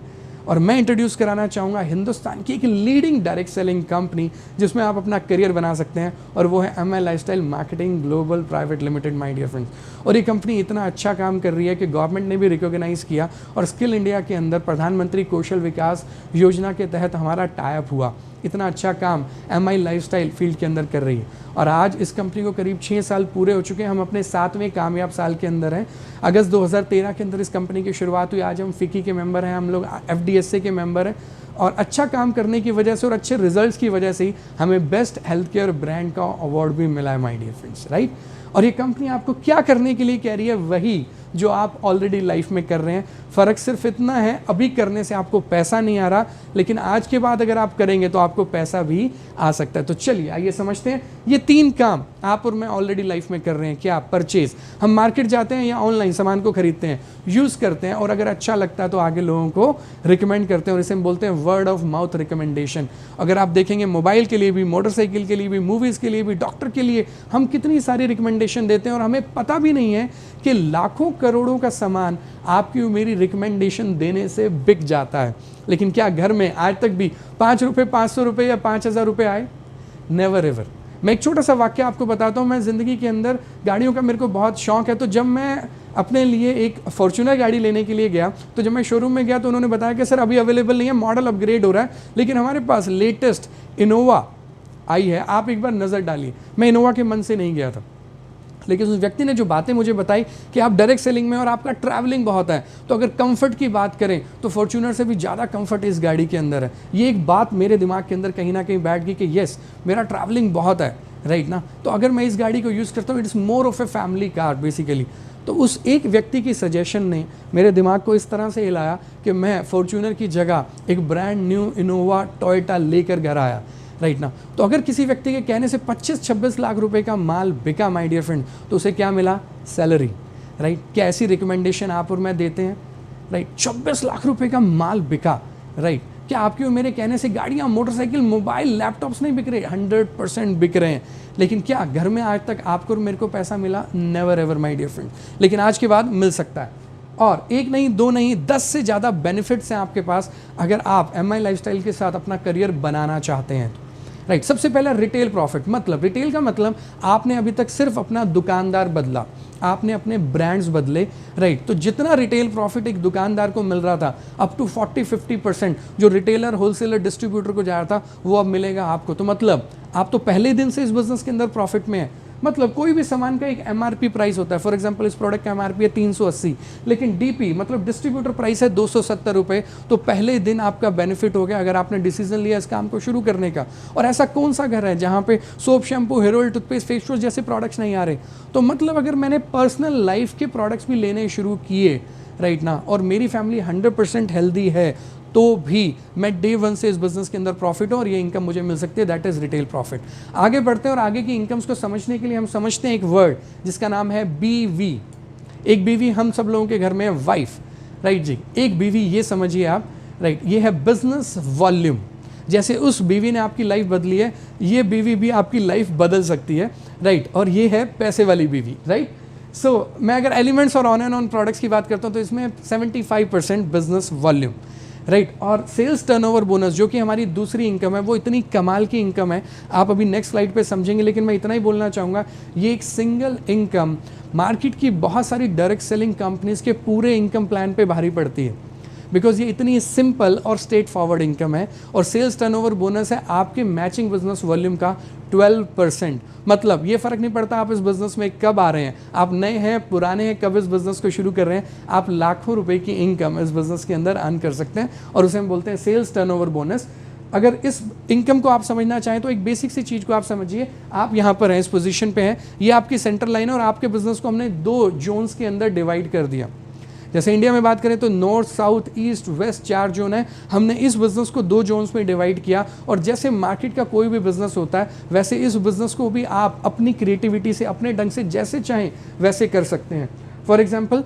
और मैं इंट्रोड्यूस कराना चाहूँगा हिंदुस्तान की एक लीडिंग डायरेक्ट सेलिंग कंपनी जिसमें आप अपना करियर बना सकते हैं, और वो है MI lifestyle marketing global private limited, my dear friends. और ये कंपनी इतना अच्छा काम कर रही है कि गवर्नमेंट ने भी रिकॉग्नाइज़ किया, और स्किल इंडिया के अंदर प्रधानमंत्री कौशल विकास योजना के तहत हमारा टाई अप हुआ। इतना अच्छा काम MI लाइफस्टाइल फील्ड के अंदर कर रही है। और आज इस कंपनी को करीब 6 साल पूरे हो चुके हैं, हम अपने 7वें कामयाब साल के अंदर हैं। अगस्त 2013 के अंदर इस कंपनी की शुरुआत हुई, आज हम फिकी के मेंबर हैं, हम लोग FDSA के मेंबर हैं। और अच्छा काम करने की वजह से और अच्छे रिजल्ट्स की वजह से ही हमें बेस्ट हेल्थ केयर ब्रांड का अवार्ड भी मिला है माय डियर फ्रेंड्स, राइट। और ये कंपनी आपको क्या करने के लिए कह रही है, वही जो आप ऑलरेडी लाइफ में कर रहे हैं। फ़र्क सिर्फ इतना है, अभी करने से आपको पैसा नहीं आ रहा, लेकिन आज के बाद अगर आप करेंगे तो आपको पैसा भी आ सकता है। तो चलिए आइए समझते हैं ये 3 काम आप और मैं ऑलरेडी लाइफ में कर रहे हैं। क्या? परचेज, हम मार्केट जाते हैं या ऑनलाइन सामान को खरीदते हैं, यूज़ करते हैं और अगर अच्छा लगता है तो आगे लोगों को रिकमेंड करते हैं और इसे हम बोलते हैं वर्ड ऑफ माउथ रिकमेंडेशन। अगर आप देखेंगे मोबाइल के लिए भी, मोटरसाइकिल के लिए भी, मूवीज़ के लिए भी, डॉक्टर के लिए, हम कितनी सारी रिकमेंडेशन देते हैं और हमें पता भी नहीं है कि लाखों करोड़ों का सामान आपकी और मेरी रिकमेंडेशन देने से बिक जाता है। लेकिन क्या घर में आज तक भी 5 रुपये, 500 रुपये या 5000 रुपये आए? Never ever. मैं एक छोटा सा वाक्य आपको बताता हूँ। मैं ज़िंदगी के अंदर गाड़ियों का मेरे को बहुत शौक है, तो जब मैं अपने लिए एक फॉर्च्यूनर गाड़ी लेने के लिए गया, तो जब मैं शोरूम में गया तो उन्होंने बताया कि सर अभी अवेलेबल नहीं है, मॉडल अपग्रेड हो रहा है, लेकिन हमारे पास लेटेस्ट इनोवा आई है, आप एक बार नज़र डालिए। मैं इनोवा के मन से नहीं गया था, लेकिन उस व्यक्ति ने जो बातें मुझे बताई कि आप डायरेक्ट सेलिंग में और आपका ट्रैवलिंग बहुत है, तो अगर कंफर्ट की बात करें तो फॉर्च्यूनर से भी ज़्यादा कंफर्ट इस गाड़ी के अंदर है। ये एक बात मेरे दिमाग के अंदर कहीं ना कहीं बैठ गई कि येस, मेरा ट्रैवलिंग बहुत है, राइट ना। तो अगर मैं इस गाड़ी को यूज़ करता हूँ, it is more of a family car basically. तो उस एक व्यक्ति की सजेशन ने मेरे दिमाग को इस तरह से हिलाया कि मैं फॉर्च्यूनर की जगह एक ब्रांड न्यू इनोवा टोयोटा लेकर घर आया, राइट ना। तो अगर किसी व्यक्ति के कहने से 25-26 लाख रुपए का माल बिका माय डियर फ्रेंड, तो उसे क्या मिला? Salary, right. क्या ऐसी रिकमेंडेशन आप और मैं देते हैं? राइट, 26 लाख रुपए का माल बिका, राइट। क्या आपके और मेरे कहने से गाड़ियाँ, मोटरसाइकिल, मोबाइल, लैपटॉप्स नहीं बिक रहे? 100% बिक रहे हैं। लेकिन क्या घर में आज तक आपको और मेरे को पैसा मिला? Never ever my dear friend. लेकिन आज के बाद मिल सकता है। और एक नहीं, 2 नहीं, 10 से ज़्यादा बेनिफिट्स हैं आपके पास अगर आप MI लाइफस्टाइल के साथ अपना करियर बनाना चाहते हैं तो, राइट। सबसे पहला रिटेल प्रॉफिट, मतलब रिटेल का मतलब आपने अभी तक सिर्फ अपना दुकानदार बदला, आपने अपने ब्रांड्स बदले, राइट। तो जितना रिटेल प्रॉफिट एक दुकानदार को मिल रहा था, अप टू 40-50% जो रिटेलर, होलसेलर, डिस्ट्रीब्यूटर को जा रहा था, वो अब मिलेगा आपको। तो मतलब आप तो पहले दिन से इस बिजनेस के अंदर प्रॉफिट में है। मतलब कोई भी सामान का एक MRP प्राइस होता है। फॉर एग्जांपल इस प्रोडक्ट का MRP है 380, लेकिन DP मतलब डिस्ट्रीब्यूटर प्राइस है 270 रुपये। तो पहले दिन आपका बेनिफिट हो गया अगर आपने डिसीजन लिया इस काम को शुरू करने का। और ऐसा कौन सा घर है जहाँ पे soap, shampoo, hair oil, toothpaste, face wash जैसे प्रोडक्ट्स नहीं आ रहे? तो मतलब अगर मैंने पर्सनल लाइफ के प्रोडक्ट्स भी लेने शुरू किए, राइट ना, और मेरी फैमिली 100% हेल्दी है, तो भी मैं डे 1 से इस बिजनेस के अंदर प्रॉफिट हूँ और ये इनकम मुझे मिल सकती है। That is retail profit. आगे बढ़ते हैं और आगे की इनकम्स को समझने के लिए हम समझते हैं एक वर्ड जिसका नाम है BV। एक बीवी हम सब लोगों के घर में है, वाइफ, राइट जी। एक बीवी ये समझिए आप, राइट, ये है बिजनेस वॉल्यूम। जैसे उस बीवी ने आपकी लाइफ बदली है, ये बीवी भी आपकी लाइफ बदल सकती है, राइट। और ये है पैसे वाली बीवी, राइट। सो मैं अगर एलिमेंट्स और ऑन एंड ऑन प्रोडक्ट्स की बात करता हूँ तो इसमें 75% बिजनेस वॉल्यूम, राइट। और सेल्स टर्नओवर बोनस जो कि हमारी दूसरी इनकम है, वो इतनी कमाल की इनकम है, आप अभी नेक्स्ट स्लाइड पे समझेंगे। लेकिन मैं इतना ही बोलना चाहूँगा, ये एक सिंगल इनकम मार्केट की बहुत सारी डायरेक्ट सेलिंग कंपनीज के पूरे इनकम प्लान पे भारी पड़ती है, बिकॉज ये इतनी सिंपल और स्ट्रेट फॉरवर्ड इनकम है। और सेल्स टर्नओवर बोनस है आपके मैचिंग बिजनेस वॉल्यूम का 12%। मतलब ये फ़र्क नहीं पड़ता आप इस बिज़नेस में कब आ रहे हैं, आप नए हैं, पुराने हैं, कब इस बिज़नेस को शुरू कर रहे हैं, आप लाखों रुपए की इनकम इस बिज़नेस के अंदर अर्न कर सकते हैं और उसे हम बोलते हैं सेल्स टर्नओवर बोनस। अगर इस इनकम को आप समझना चाहें तो एक बेसिक सी चीज़ को आप समझिए, आप यहाँ पर हैं, इस पोजीशन पे हैं, ये आपकी सेंटर लाइन है और आपके बिज़नेस को हमने 2 जोन्स के अंदर डिवाइड कर दिया। जैसे इंडिया में बात करें तो north, south, east, west 4 zone है। हमने इस बिज़नेस को 2 जोन्स में डिवाइड किया और जैसे मार्केट का कोई भी बिज़नेस होता है वैसे इस बिज़नेस को भी आप अपनी क्रिएटिविटी से, अपने ढंग से जैसे चाहें वैसे कर सकते हैं। फॉर एग्जांपल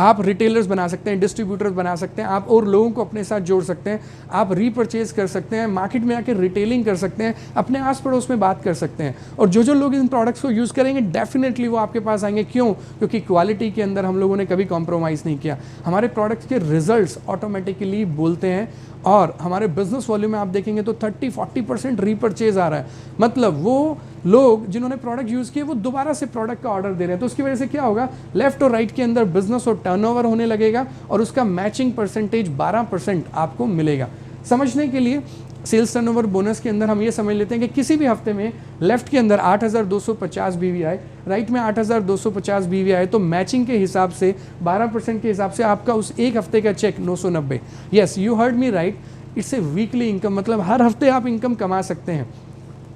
आप रिटेलर्स बना सकते हैं, डिस्ट्रीब्यूटर्स बना सकते हैं, आप और लोगों को अपने साथ जोड़ सकते हैं, आप रीपरचेज कर सकते हैं, मार्केट में आकर रिटेलिंग कर सकते हैं, अपने आस पड़ोस में बात कर सकते हैं। और जो लोग इन प्रोडक्ट्स को यूज़ करेंगे डेफिनेटली वो आपके पास आएंगे। क्यों? क्योंकि क्वालिटी के अंदर हम लोगों ने कभी कॉम्प्रोमाइज़ नहीं किया। हमारे प्रोडक्ट्स के रिजल्ट्स ऑटोमेटिकली बोलते हैं और हमारे बिजनेस वॉल्यूम में आप देखेंगे तो 30-40% रीपरचेज आ रहा है। मतलब वो लोग जिन्होंने प्रोडक्ट यूज़ किए वो दोबारा से प्रोडक्ट का ऑर्डर दे रहे हैं। तो उसकी वजह से क्या होगा, लेफ्ट और राइट के अंदर बिजनेस और टर्नओवर होने लगेगा और उसका मैचिंग परसेंटेज 12% आपको मिलेगा। समझने के लिए सेल्स टर्नओवर बोनस के अंदर हम ये समझ लेते हैं कि किसी भी हफ्ते में लेफ्ट के अंदर 8,250 बीवी आए, राइट में 8,250 बीवी आए, तो मैचिंग के हिसाब से 12% के हिसाब से आपका उस एक हफ्ते का cheque 990। Yes, you heard me right, it's a weekly income, मतलब हर हफ्ते आप इनकम कमा सकते हैं।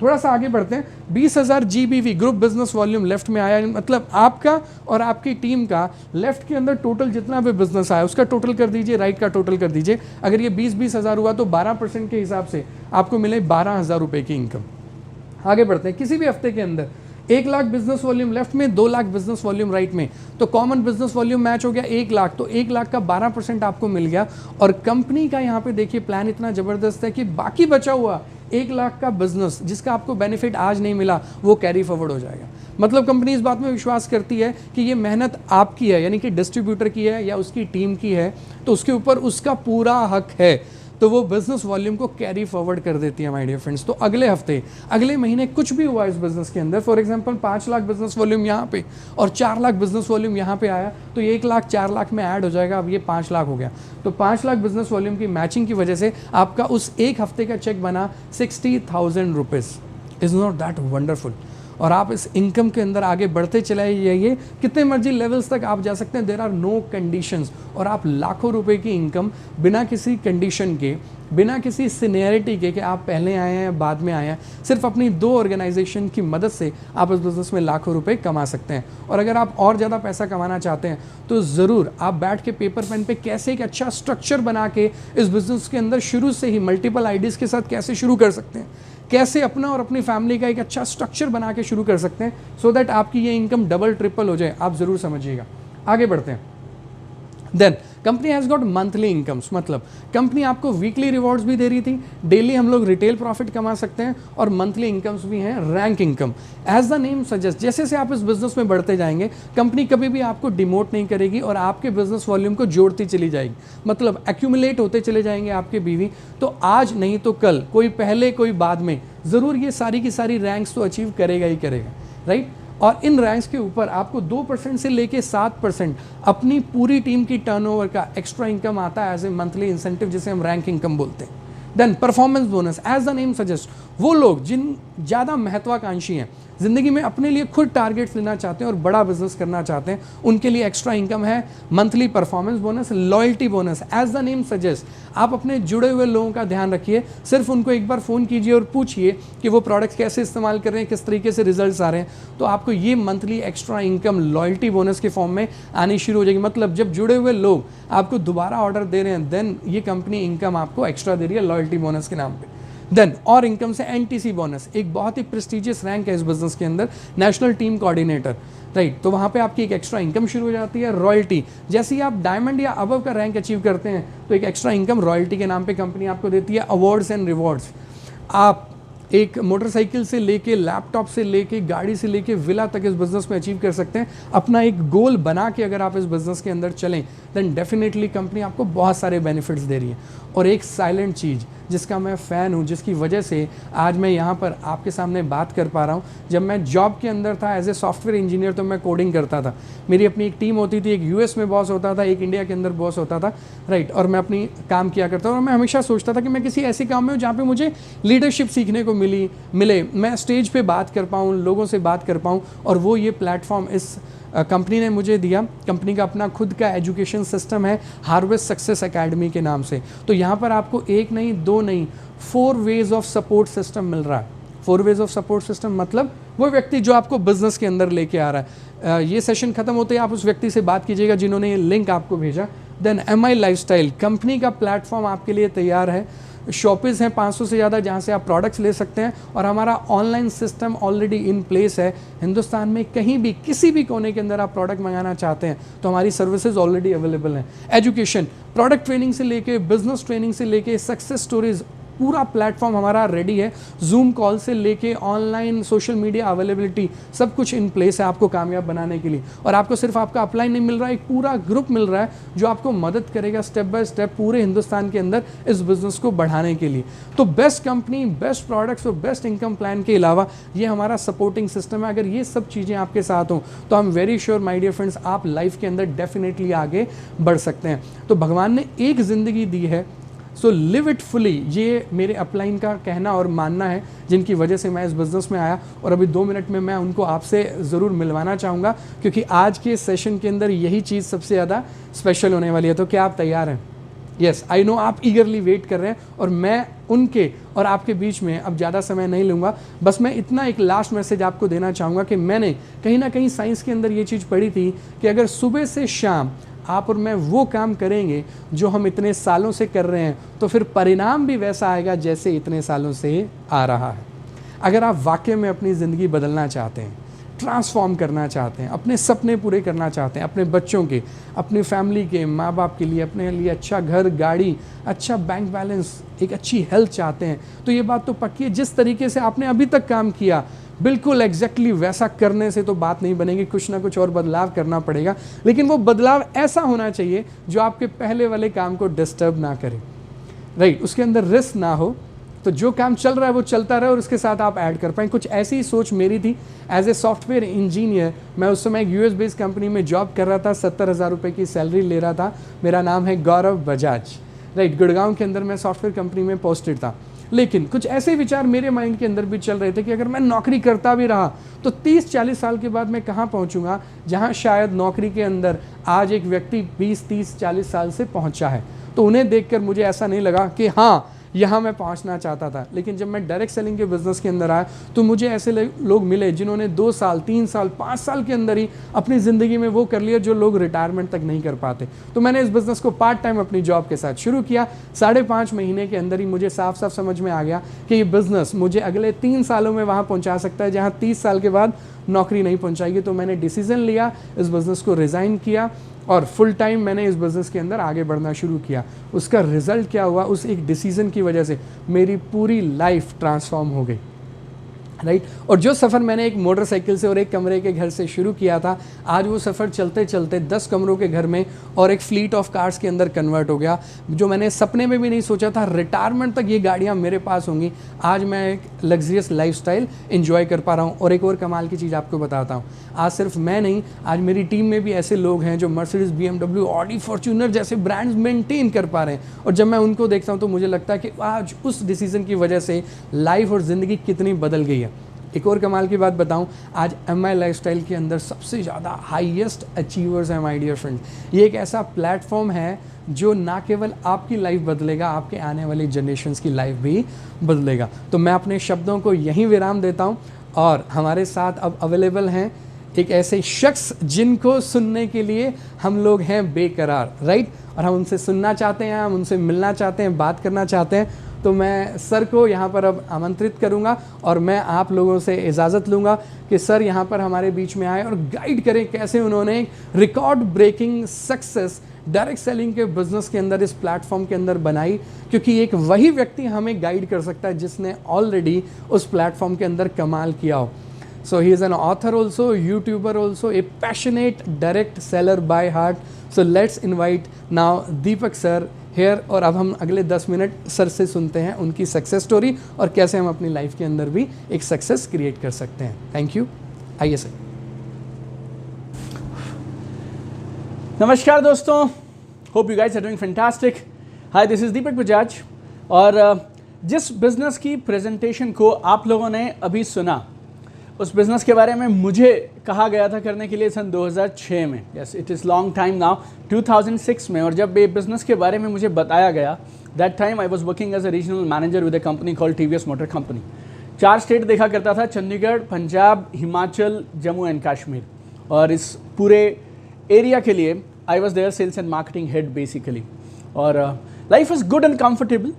थोड़ा सा आगे बढ़ते हैं, 20,000 GBV group business volume left में आया, मतलब आपका और आपकी टीम का लेफ्ट के अंदर टोटल जितना भी बिजनेस आया उसका टोटल कर दीजिए, राइट का टोटल कर दीजिए। अगर ये 20-20 हज़ार हुआ तो 12% के हिसाब से आपको मिले 12,000 रुपये की इनकम। आगे बढ़ते हैं, किसी भी हफ्ते के अंदर 1 लाख बिजनेस वॉल्यूम लेफ्ट में, 2 लाख बिजनेस वॉल्यूम राइट में, तो कॉमन बिजनेस वॉल्यूम मैच हो गया 1 लाख, तो 1 लाख का 12% आपको मिल गया। और कंपनी का यहाँ पे देखिए प्लान इतना ज़बरदस्त है कि बाकी बचा हुआ 1 लाख का बिजनेस जिसका आपको बेनिफिट आज नहीं मिला वो कैरी फॉरवर्ड हो जाएगा। मतलब कंपनी इस बात में विश्वास करती है कि ये मेहनत आपकी है, यानी कि डिस्ट्रीब्यूटर की है या उसकी टीम की है, तो उसके ऊपर उसका पूरा हक है, तो वो बिजनेस वॉल्यूम को कैरी फॉरवर्ड कर देती है माय डियर फ्रेंड्स। तो अगले हफ्ते, अगले महीने कुछ भी हुआ इस बिजनेस के अंदर, for example 5 lakh business volume यहाँ पे और 4 लाख बिजनेस वॉल्यूम यहाँ पे आया, तो 1 लाख 4 लाख में ऐड हो जाएगा, अब ये 5 लाख हो गया। तो 5 लाख बिजनेस वॉल्यूम की मैचिंग की वजह से आपका उस एक हफ्ते का चेक बना 60,000 rupees. Is not that wonderful? और आप इस इनकम के अंदर आगे बढ़ते चले जाइए, कितने मर्जी लेवल्स तक आप जा सकते हैं, देयर आर नो कंडीशंस, और आप लाखों रुपए की इनकम बिना किसी कंडीशन के, बिना किसी सीनियरिटी के कि आप पहले आए हैं बाद में आए हैं, सिर्फ अपनी 2 ऑर्गेनाइजेशन की मदद से आप इस बिज़नेस में लाखों रुपए कमा सकते हैं। और अगर आप और ज़्यादा पैसा कमाना चाहते हैं तो ज़रूर आप बैठ के पेपर पेन पे कैसे एक अच्छा स्ट्रक्चर बना के इस बिज़नेस के अंदर शुरू से ही मल्टीपल आइडियाज़ के साथ कैसे शुरू कर सकते हैं, कैसे अपना और अपनी फैमिली का एक अच्छा स्ट्रक्चर बना के शुरू कर सकते हैं, सो दैट आपकी ये इनकम डबल ट्रिपल हो जाए, आप ज़रूर समझिएगा। आगे बढ़ते हैं। Then company has got monthly incomes, मतलब कंपनी आपको वीकली रिवॉर्ड्स भी दे रही थी, डेली हम लोग रिटेल प्रॉफिट कमा सकते हैं, और मंथली इनकम्स भी हैं rank income. As the name suggest, जैसे जैसे आप इस बिजनेस में बढ़ते जाएंगे कंपनी कभी भी आपको डिमोट नहीं करेगी और आपके बिजनेस वॉल्यूम को जोड़ती चली जाएगी, मतलब एक्यूमुलेट होते चले जाएंगे आपके बीवी। तो आज नहीं तो कल, कोई पहले कोई बाद में, ज़रूर ये सारी की सारी रैंक्स तो अचीव करेगा ही करेगा, राइट। और इन रैंक्स के ऊपर आपको 2% से लेके 7% अपनी पूरी टीम की टर्नओवर का एक्स्ट्रा इनकम आता है एज ए मंथली इंसेंटिव, जिसे हम रैंक इनकम बोलते हैं। Then performance bonus, as the name suggest, वो लोग जिन ज़्यादा महत्वाकांक्षी हैं, ज़िंदगी में अपने लिए खुद टारगेट्स लेना चाहते हैं और बड़ा बिजनेस करना चाहते हैं, उनके लिए एक्स्ट्रा इनकम है monthly performance bonus, loyalty bonus. As the name suggest, आप अपने जुड़े हुए लोगों का ध्यान रखिए, सिर्फ उनको एक बार फ़ोन कीजिए और पूछिए कि वो प्रोडक्ट्स कैसे इस्तेमाल कर रहे हैं, किस तरीके से रिजल्ट्स आ रहे हैं, तो आपको ये monthly extra income loyalty bonus के फॉर्म में आनी शुरू हो जाएगी। मतलब जब जुड़े हुए लोग आपको दोबारा ऑर्डर दे रहे हैं, देन ये कंपनी इनकम आपको एक्स्ट्रा दे रही है लॉयल्टी बोनस के नाम पे। देन और इनकम से NTC बोनस, एक बहुत ही प्रेस्टिजियस रैंक है इस बिजनेस के अंदर, नेशनल टीम कोऑर्डिनेटर, राइट। तो वहाँ पे आपकी एक एक्स्ट्रा इनकम शुरू हो जाती है। रॉयल्टी, जैसे ही आप डायमंड या अबव का रैंक अचीव करते हैं तो एक एक्स्ट्रा इनकम रॉयल्टी के नाम पे कंपनी आपको देती है। अवार्ड्स एंड रिवॉर्ड्स, आप एक मोटरसाइकिल से लेके, लैपटॉप से लेके, गाड़ी से लेके विला तक इस बिज़नेस में अचीव कर सकते हैं। अपना एक गोल बना के अगर आप इस बिज़नेस के अंदर चलें, देन डेफिनेटली कंपनी आपको बहुत सारे बेनिफिट्स दे रही है। और एक साइलेंट चीज़ जिसका मैं फ़ैन हूँ, जिसकी वजह से आज मैं यहाँ पर आपके सामने बात कर पा रहा हूँ, जब मैं जॉब के अंदर था एज ए सॉफ्टवेयर इंजीनियर तो मैं कोडिंग करता था। मेरी अपनी एक टीम होती थी, एक US में बॉस होता था, एक इंडिया के अंदर बॉस होता था, राइट। और मैं अपनी काम किया करता था और मैं हमेशा सोचता था कि मैं किसी ऐसे काम में हूँ जहाँ पे मुझे लीडरशिप सीखने को मिले, मैं स्टेज पे बात कर पाऊँ, लोगों से बात कर पाऊँ, और वो ये प्लेटफॉर्म इस कंपनी ने मुझे दिया। कंपनी का अपना खुद का एजुकेशन सिस्टम है, हार्वेस्ट सक्सेस एकेडमी के नाम से। तो यहाँ पर आपको 1 नहीं 2 नहीं 4 वेज ऑफ सपोर्ट सिस्टम मिल रहा है। 4 वेज ऑफ सपोर्ट सिस्टम मतलब वो व्यक्ति जो आपको बिजनेस के अंदर लेके आ रहा है। ये सेशन खत्म होते ही आप उस व्यक्ति से बात कीजिएगा जिन्होंने ये लिंक आपको भेजा। देन MI लाइफस्टाइल, कंपनी का प्लेटफॉर्म आपके लिए तैयार है। शॉपिस हैं 500 से ज़्यादा जहाँ से आप प्रोडक्ट्स ले सकते हैं, और हमारा online system already in place है। हिंदुस्तान में कहीं भी किसी भी कोने के अंदर आप प्रोडक्ट मंगाना चाहते हैं तो हमारी सर्विसेज ऑलरेडी अवेलेबल हैं। एजुकेशन, प्रोडक्ट ट्रेनिंग से लेके, बिजनेस ट्रेनिंग से लेके, सक्सेस स्टोरीज, पूरा प्लेटफॉर्म हमारा रेडी है। जूम कॉल से लेके ऑनलाइन सोशल मीडिया अवेलेबिलिटी, सब कुछ इन प्लेस है आपको कामयाब बनाने के लिए। और आपको सिर्फ आपका अपलाइन नहीं मिल रहा है, एक पूरा ग्रुप मिल रहा है जो आपको मदद करेगा स्टेप बाय स्टेप पूरे हिंदुस्तान के अंदर इस बिज़नेस को बढ़ाने के लिए। तो बेस्ट कंपनी, बेस्ट प्रोडक्ट्स और बेस्ट इनकम प्लान के अलावा ये हमारा सपोर्टिंग सिस्टम है। अगर ये सब चीज़ें आपके साथ हों तो I am very sure my dear friends, आप लाइफ के अंदर डेफिनेटली आगे बढ़ सकते हैं। तो भगवान ने एक ज़िंदगी दी है, सो लिव इट फुली, ये मेरे अपलाइन का कहना और मानना है, जिनकी वजह से मैं इस बिज़नेस में आया। और अभी 2 मिनट में मैं उनको आपसे ज़रूर मिलवाना चाहूँगा, क्योंकि आज के सेशन के अंदर यही चीज़ सबसे ज़्यादा स्पेशल होने वाली है। तो क्या आप तैयार हैं? यस, आई नो आप ईगरली वेट कर रहे हैं, और मैं उनके और आपके बीच में अब ज़्यादा समय नहीं लूँगा। बस मैं इतना एक लास्ट मैसेज आपको देना चाहूँगा कि मैंने कहीं ना कहीं साइंस के अंदर ये चीज़ पढ़ी थी कि अगर सुबह से शाम आप और मैं वो काम करेंगे जो हम इतने सालों से कर रहे हैं, तो फिर परिणाम भी वैसा आएगा जैसे इतने सालों से आ रहा है। अगर आप वाकई में अपनी ज़िंदगी बदलना चाहते हैं, ट्रांसफॉर्म करना चाहते हैं, अपने सपने पूरे करना चाहते हैं, अपने बच्चों के, अपनी फैमिली के, माँ बाप के लिए, अपने लिए अच्छा घर, गाड़ी, अच्छा बैंक बैलेंस, एक अच्छी हेल्थ चाहते हैं, तो ये बात तो पक्की है, जिस तरीके से आपने अभी तक काम किया बिल्कुल एग्जैक्टली वैसा करने से तो बात नहीं बनेगी, कुछ ना कुछ और बदलाव करना पड़ेगा। लेकिन वो बदलाव ऐसा होना चाहिए जो आपके पहले वाले काम को डिस्टर्ब ना करे, राइट, उसके अंदर रिस्क ना हो। तो जो काम चल रहा है वो चलता रहे और उसके साथ आप ऐड कर पाएँ। कुछ ऐसी ही सोच मेरी थी। एज ए सॉफ्टवेयर इंजीनियर मैं उस समय एक यूएस बेस्ड कंपनी में जॉब कर रहा था, 70,000 रुपये की सैलरी ले रहा था। मेरा नाम है गौरव बजाज, राइट, गुड़गांव के अंदर मैं सॉफ्टवेयर कंपनी में पोस्टेड था। लेकिन कुछ ऐसे विचार मेरे माइंड के अंदर भी चल रहे थे कि अगर मैं नौकरी करता भी रहा तो 30-40 साल के बाद मैं कहाँ पहुँचूँगा, जहाँ शायद नौकरी के अंदर आज एक व्यक्ति 20-30-40 साल से पहुँचा है। तो उन्हें देखकर मुझे ऐसा नहीं लगा कि हाँ यहाँ मैं पहुँचना चाहता था। लेकिन जब मैं डायरेक्ट सेलिंग के बिज़नेस के अंदर आया तो मुझे ऐसे लोग मिले जिन्होंने 2 साल, 3 साल, 5 साल के अंदर ही अपनी ज़िंदगी में वो कर लिया जो लोग रिटायरमेंट तक नहीं कर पाते। तो मैंने इस बिज़नेस को पार्ट टाइम अपनी जॉब के साथ शुरू किया। 5.5 महीने के अंदर ही मुझे साफ साफ समझ में आ गया कि ये बिज़नेस मुझे अगले 3 सालों में वहाँ पहुँचा सकता है जहाँ 30 साल के बाद नौकरी नहीं पहुँचाएगी। तो मैंने डिसीज़न लिया, इस बिज़नेस को रिज़ाइन किया और फुल टाइम मैंने इस बिज़नेस के अंदर आगे बढ़ना शुरू किया। उसका रिज़ल्ट क्या हुआ, उस एक डिसीज़न की वजह से मेरी पूरी लाइफ ट्रांसफॉर्म हो गई, राइट। और जो सफ़र मैंने एक मोटरसाइकिल से और एक कमरे के घर से शुरू किया था, आज वो सफ़र चलते चलते 10 कमरों के घर में और एक फ्लीट ऑफ कार्स के अंदर कन्वर्ट हो गया। जो मैंने सपने में भी नहीं सोचा था, रिटायरमेंट तक ये गाड़ियाँ मेरे पास होंगी। आज मैं एक लग्जरियस लाइफस्टाइल एंजॉय कर पा रहा हूँ। और एक और कमाल की चीज़ आपको बताता हूँ, आज सिर्फ मैं नहीं, आज मेरी टीम में भी ऐसे लोग हैं जो मर्सिडीज, BMW, ऑडी, फॉर्च्यूनर जैसे ब्रांड्स मेंटेन कर पा रहे हैं। और जब मैं उनको देखता हूँ तो मुझे लगता है कि आज उस डिसीज़न की वजह से लाइफ और ज़िंदगी कितनी बदल गई है। एक और कमाल की बात बताऊं, आज MI लाइफस्टाइल के अंदर सबसे ज़्यादा हाईएस्ट अचीवर्स हैं माय डियर फ्रेंड। ये एक ऐसा प्लेटफॉर्म है जो ना केवल आपकी लाइफ बदलेगा, आपके आने वाली जनरेशन्स की लाइफ भी बदलेगा। तो मैं अपने शब्दों को यहीं विराम देता हूं और हमारे साथ अब अवेलेबल हैं एक ऐसे शख्स जिनको सुनने के लिए हम लोग हैं बेकरार, राइट। और हम उनसे सुनना चाहते हैं, हम उनसे मिलना चाहते हैं, बात करना चाहते हैं। तो मैं सर को यहाँ पर अब आमंत्रित करूँगा और मैं आप लोगों से इजाज़त लूँगा कि सर यहाँ पर हमारे बीच में आए और गाइड करें कैसे उन्होंने record breaking success direct selling के बिज़नेस के अंदर, इस प्लेटफॉर्म के अंदर बनाई। क्योंकि एक वही व्यक्ति हमें गाइड कर सकता है जिसने ऑलरेडी उस प्लेटफॉर्म के अंदर कमाल किया हो। So he is an author also, YouTuber also, a passionate direct seller by heart. So let's invite now Deepak sir here। और अब हम अगले 10 मिनट सर से सुनते हैं उनकी सक्सेस स्टोरी और कैसे हम अपनी लाइफ के अंदर भी एक सक्सेस क्रिएट कर सकते हैं। Thank you. आइए सर। नमस्कार दोस्तों, hope you guys are doing fantastic. Hi, this is Deepak Bajaj. और जिस बिजनेस की प्रेजेंटेशन को आप लोगों ने अभी सुना, उस बिज़नेस के बारे में मुझे कहा गया था करने के लिए सन 2006 में। Yes, it is long time now, 2006 में। और जब ये बिज़नेस के बारे में मुझे बताया गया, that time I was working as a regional manager with a company called TVS motor company. 4 state देखा करता था, चंडीगढ़, पंजाब, हिमाचल, जम्मू एंड कश्मीर। और इस पूरे एरिया के लिए I was there sales and marketing head basically. और life is good and comfortable.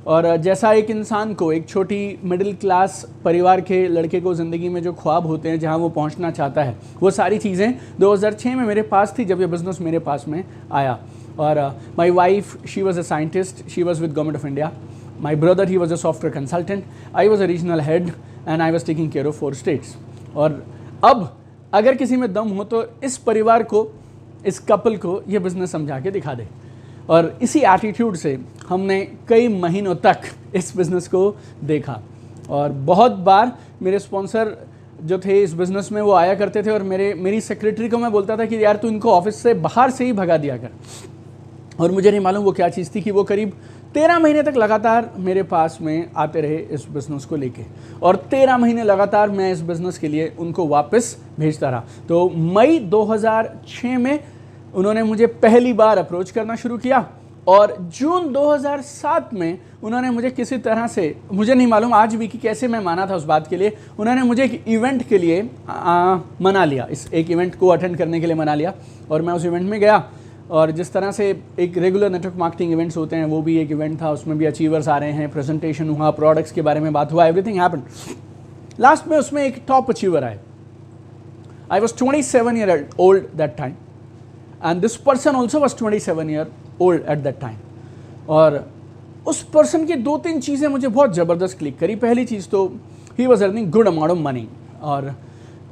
और जैसा एक इंसान को, एक छोटी मिडिल क्लास परिवार के लड़के को ज़िंदगी में जो ख्वाब होते हैं, जहां वो पहुंचना चाहता है, वो सारी चीज़ें 2006 में मेरे पास थी जब ये बिज़नेस मेरे पास में आया। और my wife, she was a scientist, she was with government of India. My brother, he was a software consultant. I was a regional head and I was taking care of 4 states. और अब अगर किसी में दम हो तो इस परिवार को, इस कपल को ये बिज़नेस समझा के दिखा दे। और इसी एटीट्यूड से हमने कई महीनों तक इस बिज़नेस को देखा। और बहुत बार मेरे स्पॉन्सर जो थे इस बिज़नेस में, वो आया करते थे और मेरी सेक्रेटरी को मैं बोलता था कि यार तू इनको ऑफिस से बाहर से ही भगा दिया कर। और मुझे नहीं मालूम वो क्या चीज़ थी कि वो करीब 13 महीने तक लगातार मेरे पास में आते रहे इस बिज़नेस को लेके, और 13 महीने लगातार मैं इस बिज़नेस के लिए उनको वापस भेजता रहा। तो मई 2006 में उन्होंने मुझे पहली बार अप्रोच करना शुरू किया, और जून 2007 में उन्होंने मुझे किसी तरह से, मुझे नहीं मालूम आज भी कि कैसे मैं माना था उस बात के लिए, उन्होंने मुझे एक इवेंट के लिए मना लिया, इस एक इवेंट को अटेंड करने के लिए मना लिया, और मैं उस इवेंट में गया। और जिस तरह से एक रेगुलर नेटवर्क मार्केटिंग इवेंट्स होते हैं, वो भी एक इवेंट था, उसमें भी अचीवर्स आ रहे हैं, प्रेजेंटेशन हुआ, प्रोडक्ट्स के बारे में बात हुआ, एवरीथिंग हैपेंड। लास्ट में उसमें एक टॉप अचीवर आए। I was 27 year old that time, and this person also was 27 year old at that time. और उस पर्सन की 2-3 चीज़ें मुझे बहुत ज़बरदस्त क्लिक करी। पहली चीज़ तो he was earning good amount of money, और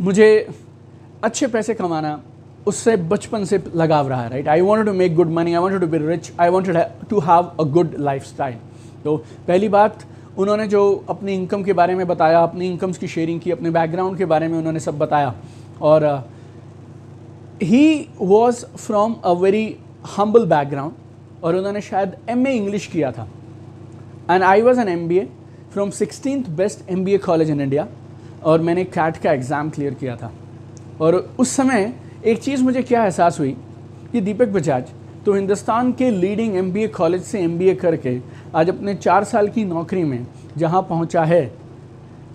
मुझे अच्छे पैसे कमाना उससे बचपन से लगाव रहा है, right. I wanted to make good money, I wanted to be rich, I wanted to have a good lifestyle. तो पहली बात, उन्होंने जो अपनी इनकम के बारे में बताया, अपनी इनकम्स की शेयरिंग की, अपने बैकग्राउंड के बारे में उन्होंने सब बताया। और he was from a very humble background, और उन्होंने शायद MA इंग्लिश किया था, and I was an MBA from 16th best MBA college in India, और मैंने CAT का एग्ज़ाम क्लियर किया था। और उस समय एक चीज़ मुझे क्या एहसास हुई कि दीपक बजाज तो हिंदुस्तान के लीडिंग MBA कॉलेज से MBA करके आज अपने 4 साल की नौकरी में जहाँ पहुँचा है,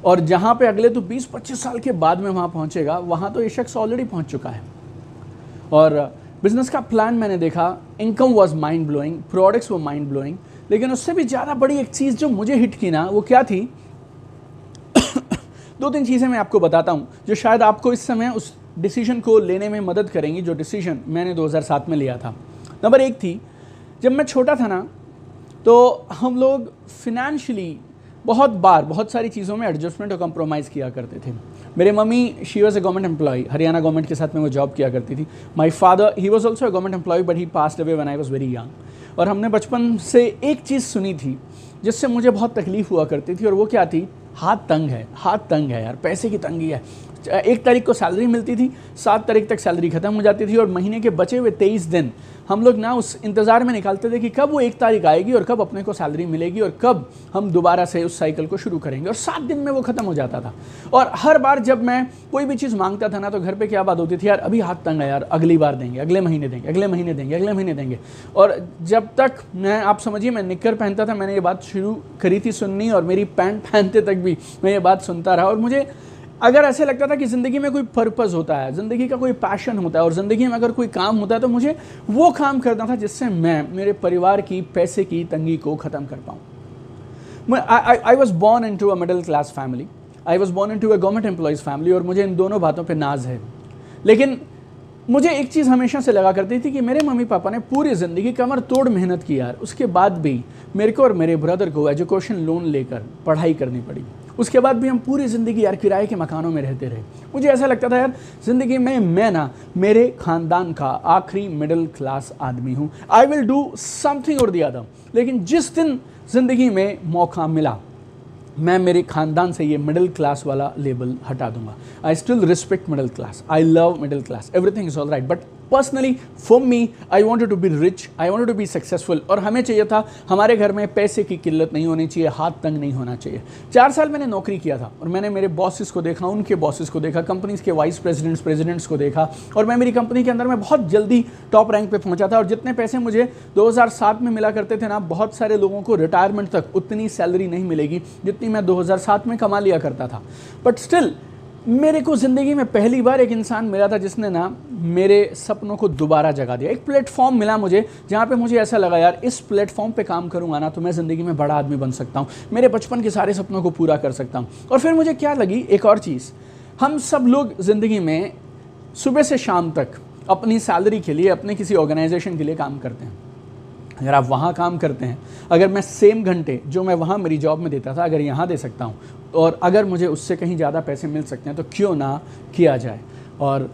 और जहाँ पे अगले तो 20-25 साल के बाद में वहाँ पहुँचेगा, वहाँ तो ये शख्स ऑलरेडी पहुँच चुका है। और बिज़नेस का प्लान मैंने देखा, income was mind blowing, products वो माइंड ब्लोइंग, लेकिन उससे भी ज़्यादा बड़ी एक चीज़ जो मुझे हिट की ना, वो क्या थी 2-3 चीज़ें मैं आपको बताता हूँ जो शायद आपको इस समय उस डिसीजन को लेने में मदद करेंगी, जो डिसीजन मैंने 2007 में लिया था। नंबर 1 थी, जब मैं छोटा था ना, तो हम लोग फिनेंशियली बहुत सारी चीज़ों में एडजस्टमेंट और कंप्रोमाइज़ किया करते थे। मेरे mummy, she was a government employee, Haryana government के साथ में वो जॉब किया करती थी। My father, he was also a government employee, but he passed away when I was very young. और हमने बचपन से एक चीज़ सुनी थी जिससे मुझे बहुत तकलीफ हुआ करती थी, और वो क्या थी, हाथ तंग है यार, पैसे की तंगी है। 1 तारीख को सैलरी मिलती थी, 7 तारीख तक सैलरी खत्म हो जाती थी, और महीने के बचे हुए 23 दिन हम लोग ना उस इंतज़ार में निकालते थे कि कब वो 1 तारीख आएगी और कब अपने को सैलरी मिलेगी और कब हम दोबारा से उस साइकिल को शुरू करेंगे। और 7 दिन में वो ख़त्म हो जाता था। और हर बार जब मैं कोई भी चीज़ मांगता था ना, तो घर पे क्या बात होती थी, यार अभी हाथ तंग है यार, अगली बार देंगे, अगले महीने देंगे, अगले महीने देंगे, अगले महीने देंगे। और जब तक मैं, आप समझिए, मैं निक्कर पहनता था, मैंने ये बात शुरू करी थी सुननी, और मेरी पैंट पहनते तक भी मैं ये बात सुनता रहा। और मुझे अगर ऐसे लगता था कि ज़िंदगी में कोई पर्पस होता है, ज़िंदगी का कोई पैशन होता है, और ज़िंदगी में अगर कोई काम होता है, तो मुझे वो काम करना था जिससे मैं मेरे परिवार की पैसे की तंगी को ख़त्म कर पाऊँ। I was born into a middle class family, I was born into a government employees family, और मुझे इन दोनों बातों पर नाज है। लेकिन मुझे एक चीज़ हमेशा से लगा करती थी कि मेरे मम्मी पापा ने पूरी ज़िंदगी कमर तोड़ मेहनत की यार, उसके बाद भी मेरे को और मेरे ब्रदर को एजुकेशन लोन लेकर पढ़ाई करनी पड़ी। उसके बाद भी हम पूरी ज़िंदगी यार किराए के मकानों में रहते रहे। मुझे ऐसा लगता था यार, ज़िंदगी में मैं ना मेरे ख़ानदान का आखिरी मिडिल क्लास आदमी हूँ। आई विल डू समथिंग और द अदर। लेकिन जिस दिन ज़िंदगी में मौका मिला, मैं मेरे ख़ानदान से ये मिडिल क्लास वाला लेबल हटा दूंगा। I still respect middle class, I love middle class, everything is all right, but personally for me I wanted to be rich, I wanted to be successful. और हमें चाहिए था, हमारे घर में पैसे की किल्लत नहीं होनी चाहिए, हाथ तंग नहीं होना चाहिए। 4 साल मैंने नौकरी किया था, और मैंने मेरे बॉसेस को देखा, उनके बॉसेस को देखा, कंपनीज के वाइस प्रेसिडेंट्स को देखा, और मैं मेरी कंपनी के अंदर में बहुत जल्दी टॉप रैंक पे पहुंचा था। और जितने पैसे मुझे 2007 में मिला करते थे ना, बहुत सारे लोगों को रिटायरमेंट तक उतनी सैलरी नहीं मिलेगी जितनी मैं 2007 में कमा लिया करता था। बट स्टिल मेरे को ज़िंदगी में पहली बार एक इंसान मिला था जिसने ना मेरे सपनों को दोबारा जगा दिया। एक प्लेटफॉर्म मिला मुझे, जहाँ पे मुझे ऐसा लगा यार, इस प्लेटफॉर्म पे काम करूँगा ना तो मैं ज़िंदगी में बड़ा आदमी बन सकता हूँ, मेरे बचपन के सारे सपनों को पूरा कर सकता हूँ। और फिर मुझे क्या लगी, एक और चीज़, हम सब लोग ज़िंदगी में सुबह से शाम तक अपनी सैलरी के लिए, अपने किसी ऑर्गेनाइजेशन के लिए काम करते हैं। अगर आप वहाँ काम करते हैं, अगर मैं सेम घंटे जो मैं वहाँ मेरी जॉब में देता था, अगर यहाँ दे सकता हूँ, और अगर मुझे उससे कहीं ज़्यादा पैसे मिल सकते हैं, तो क्यों ना किया जाए। और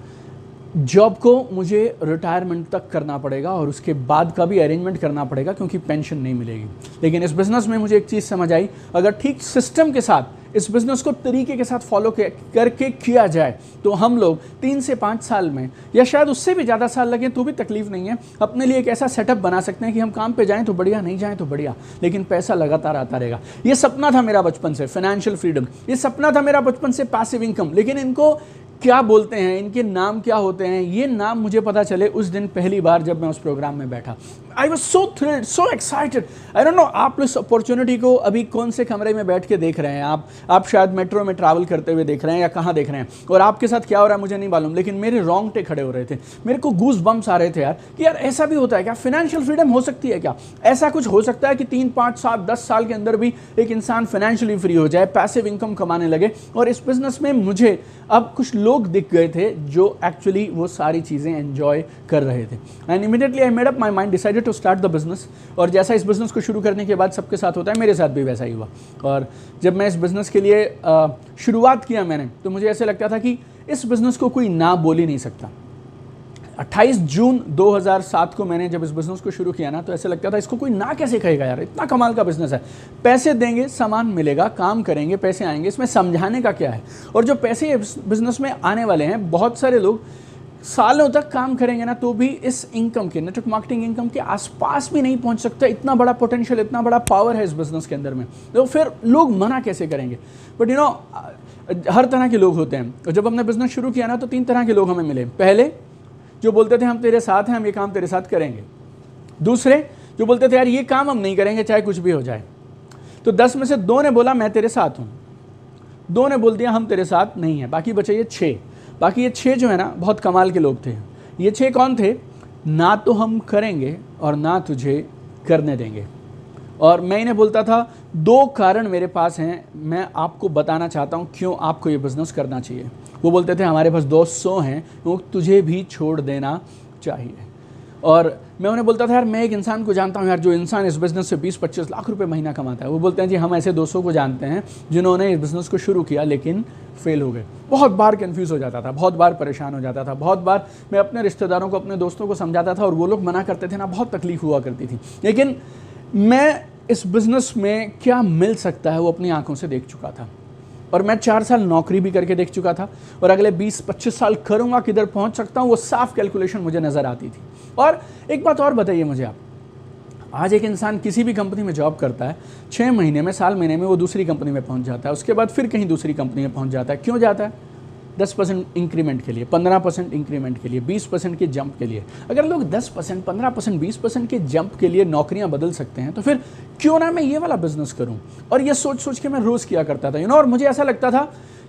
जॉब को मुझे रिटायरमेंट तक करना पड़ेगा, और उसके बाद का भी अरेंजमेंट करना पड़ेगा, क्योंकि पेंशन नहीं मिलेगी। लेकिन इस बिज़नेस में मुझे एक चीज़ समझ आई, अगर ठीक सिस्टम के साथ इस बिज़नेस को तरीके के साथ फॉलो करके किया जाए तो हम लोग 3 से 5 साल में या शायद उससे भी ज़्यादा साल लगे तो भी तकलीफ नहीं है, अपने लिए एक ऐसा सेटअप बना सकते हैं कि हम काम पे जाएं तो बढ़िया, नहीं जाएं तो बढ़िया, लेकिन पैसा लगातार आता रहेगा। ये सपना था मेरा बचपन से, फाइनेंशियल फ्रीडम। ये सपना था मेरा बचपन से, पैसिव इनकम। लेकिन इनको क्या बोलते हैं, इनके नाम क्या होते हैं, ये नाम मुझे पता चले उस दिन पहली बार जब मैं उस प्रोग्राम में बैठा। I was so thrilled, so excited. I don't know आप इस अपॉर्चुनिटी को अभी कौन से कमरे में बैठ के देख रहे हैं। आप शायद मेट्रो में ट्रैवल करते हुए देख रहे हैं या कहाँ देख रहे हैं, और आपके साथ क्या हो रहा है मुझे नहीं मालूम, लेकिन मेरे रोंगटे खड़े हो रहे थे, मेरे को गूज बम्स आ रहे थे यार, कि यार ऐसा भी होता है क्या, फाइनेंशियल फ्रीडम हो सकती है क्या, ऐसा कुछ हो सकता है कि 3, 5, 7, 10 साल के अंदर भी एक इंसान फाइनेंशियली फ्री हो जाए, पैसिव इनकम कमाने लगे। और इस बिजनेस में मुझे अब कुछ लोग दिख गए थे जो एक्चुअली वो सारी चीज़ें एंजॉय कर रहे थे। And immediately I made up my mind, decided to start the business. और जैसा इस बिजनेस को शुरू करने के बाद सबके साथ होता है, मेरे साथ भी वैसा ही हुआ। और जब मैं इस बिजनेस के लिए शुरुआत किया मैंने, तो मुझे ऐसे लगता था कि इस बिजनेस को कोई ना बोल ही नहीं सकता। 28 जून 2007 को मैंने जब इस बिज़नेस को शुरू किया ना, तो ऐसे लगता था इसको कोई ना कैसे कहेगा यार, इतना कमाल का बिज़नेस है, पैसे देंगे सामान मिलेगा, काम करेंगे पैसे आएंगे, इसमें समझाने का क्या है। और जो पैसे इस बिज़नेस में आने वाले हैं, बहुत सारे लोग सालों तक काम करेंगे ना तो भी इस इनकम के, नेटवर्क मार्केटिंग इनकम के आसपास भी नहीं पहुंच सकता। इतना बड़ा पोटेंशियल, इतना बड़ा पावर है इस बिज़नेस के अंदर में, तो फिर लोग मना कैसे करेंगे। बट यू नो, हर तरह के लोग होते हैं। और जब हमने बिज़नेस शुरू किया ना, तो 3 तरह के लोग हमें मिले। पहले जो बोलते थे हम तेरे साथ हैं, हम ये काम तेरे साथ करेंगे। दूसरे जो बोलते थे यार ये काम हम नहीं करेंगे चाहे कुछ भी हो जाए। तो 10 में से 2 ने बोला मैं तेरे साथ हूँ, 2 ने बोल दिया हम तेरे साथ नहीं हैं, बाकी बचे ये 6। बाकी ये 6 जो है ना, बहुत कमाल के लोग थे। ये 6 कौन थे? ना तो हम करेंगे और ना तुझे करने देंगे। और मैं इन्हें बोलता था 2 कारण मेरे पास हैं, मैं आपको बताना चाहता हूँ क्यों आपको ये बिज़नेस करना चाहिए। वो बोलते थे हमारे पास 200 हैं, वो तुझे भी छोड़ देना चाहिए। और मैं उन्हें बोलता था यार मैं एक इंसान को जानता हूँ यार, जो इंसान इस बिज़नेस से 20-25 लाख रुपए महीना कमाता है। वो बोलते हैं जी हम ऐसे 200 को जानते हैं जिन्होंने इस बिज़नेस को शुरू किया लेकिन फेल हो गए। बहुत बार कन्फ्यूज़ हो जाता था, बहुत बार परेशान हो जाता था, बहुत बार मैं अपने रिश्तेदारों को, अपने दोस्तों को समझाता था और वो लोग मना करते थे ना, बहुत तकलीफ हुआ करती थी। लेकिन मैं इस बिज़नेस में क्या मिल सकता है वो अपनी आंखों से देख चुका था। और मैं 4 साल नौकरी भी करके देख चुका था, और अगले 20-25 साल करूँगा, किधर पहुँच सकता हूँ वो साफ कैलकुलेशन मुझे नज़र आती थी। और एक बात और बताइए मुझे आप, आज एक इंसान किसी भी कंपनी में जॉब करता है, 6 महीने में, साल महीने में वो दूसरी कंपनी में पहुँच जाता है, उसके बाद फिर कहीं दूसरी कंपनी में पहुँच जाता है। क्यों जाता है? 10% इंक्रीमेंट के लिए, 15% इंक्रीमेंट के लिए, 20% के जंप के लिए। अगर लोग 10%, 15%, 20% के जंप के लिए नौकरियां बदल सकते हैं, तो फिर क्यों ना मैं ये वाला बिजनेस करूं। और ये सोच सोच के मैं रोज़ किया करता था, और मुझे ऐसा लगता था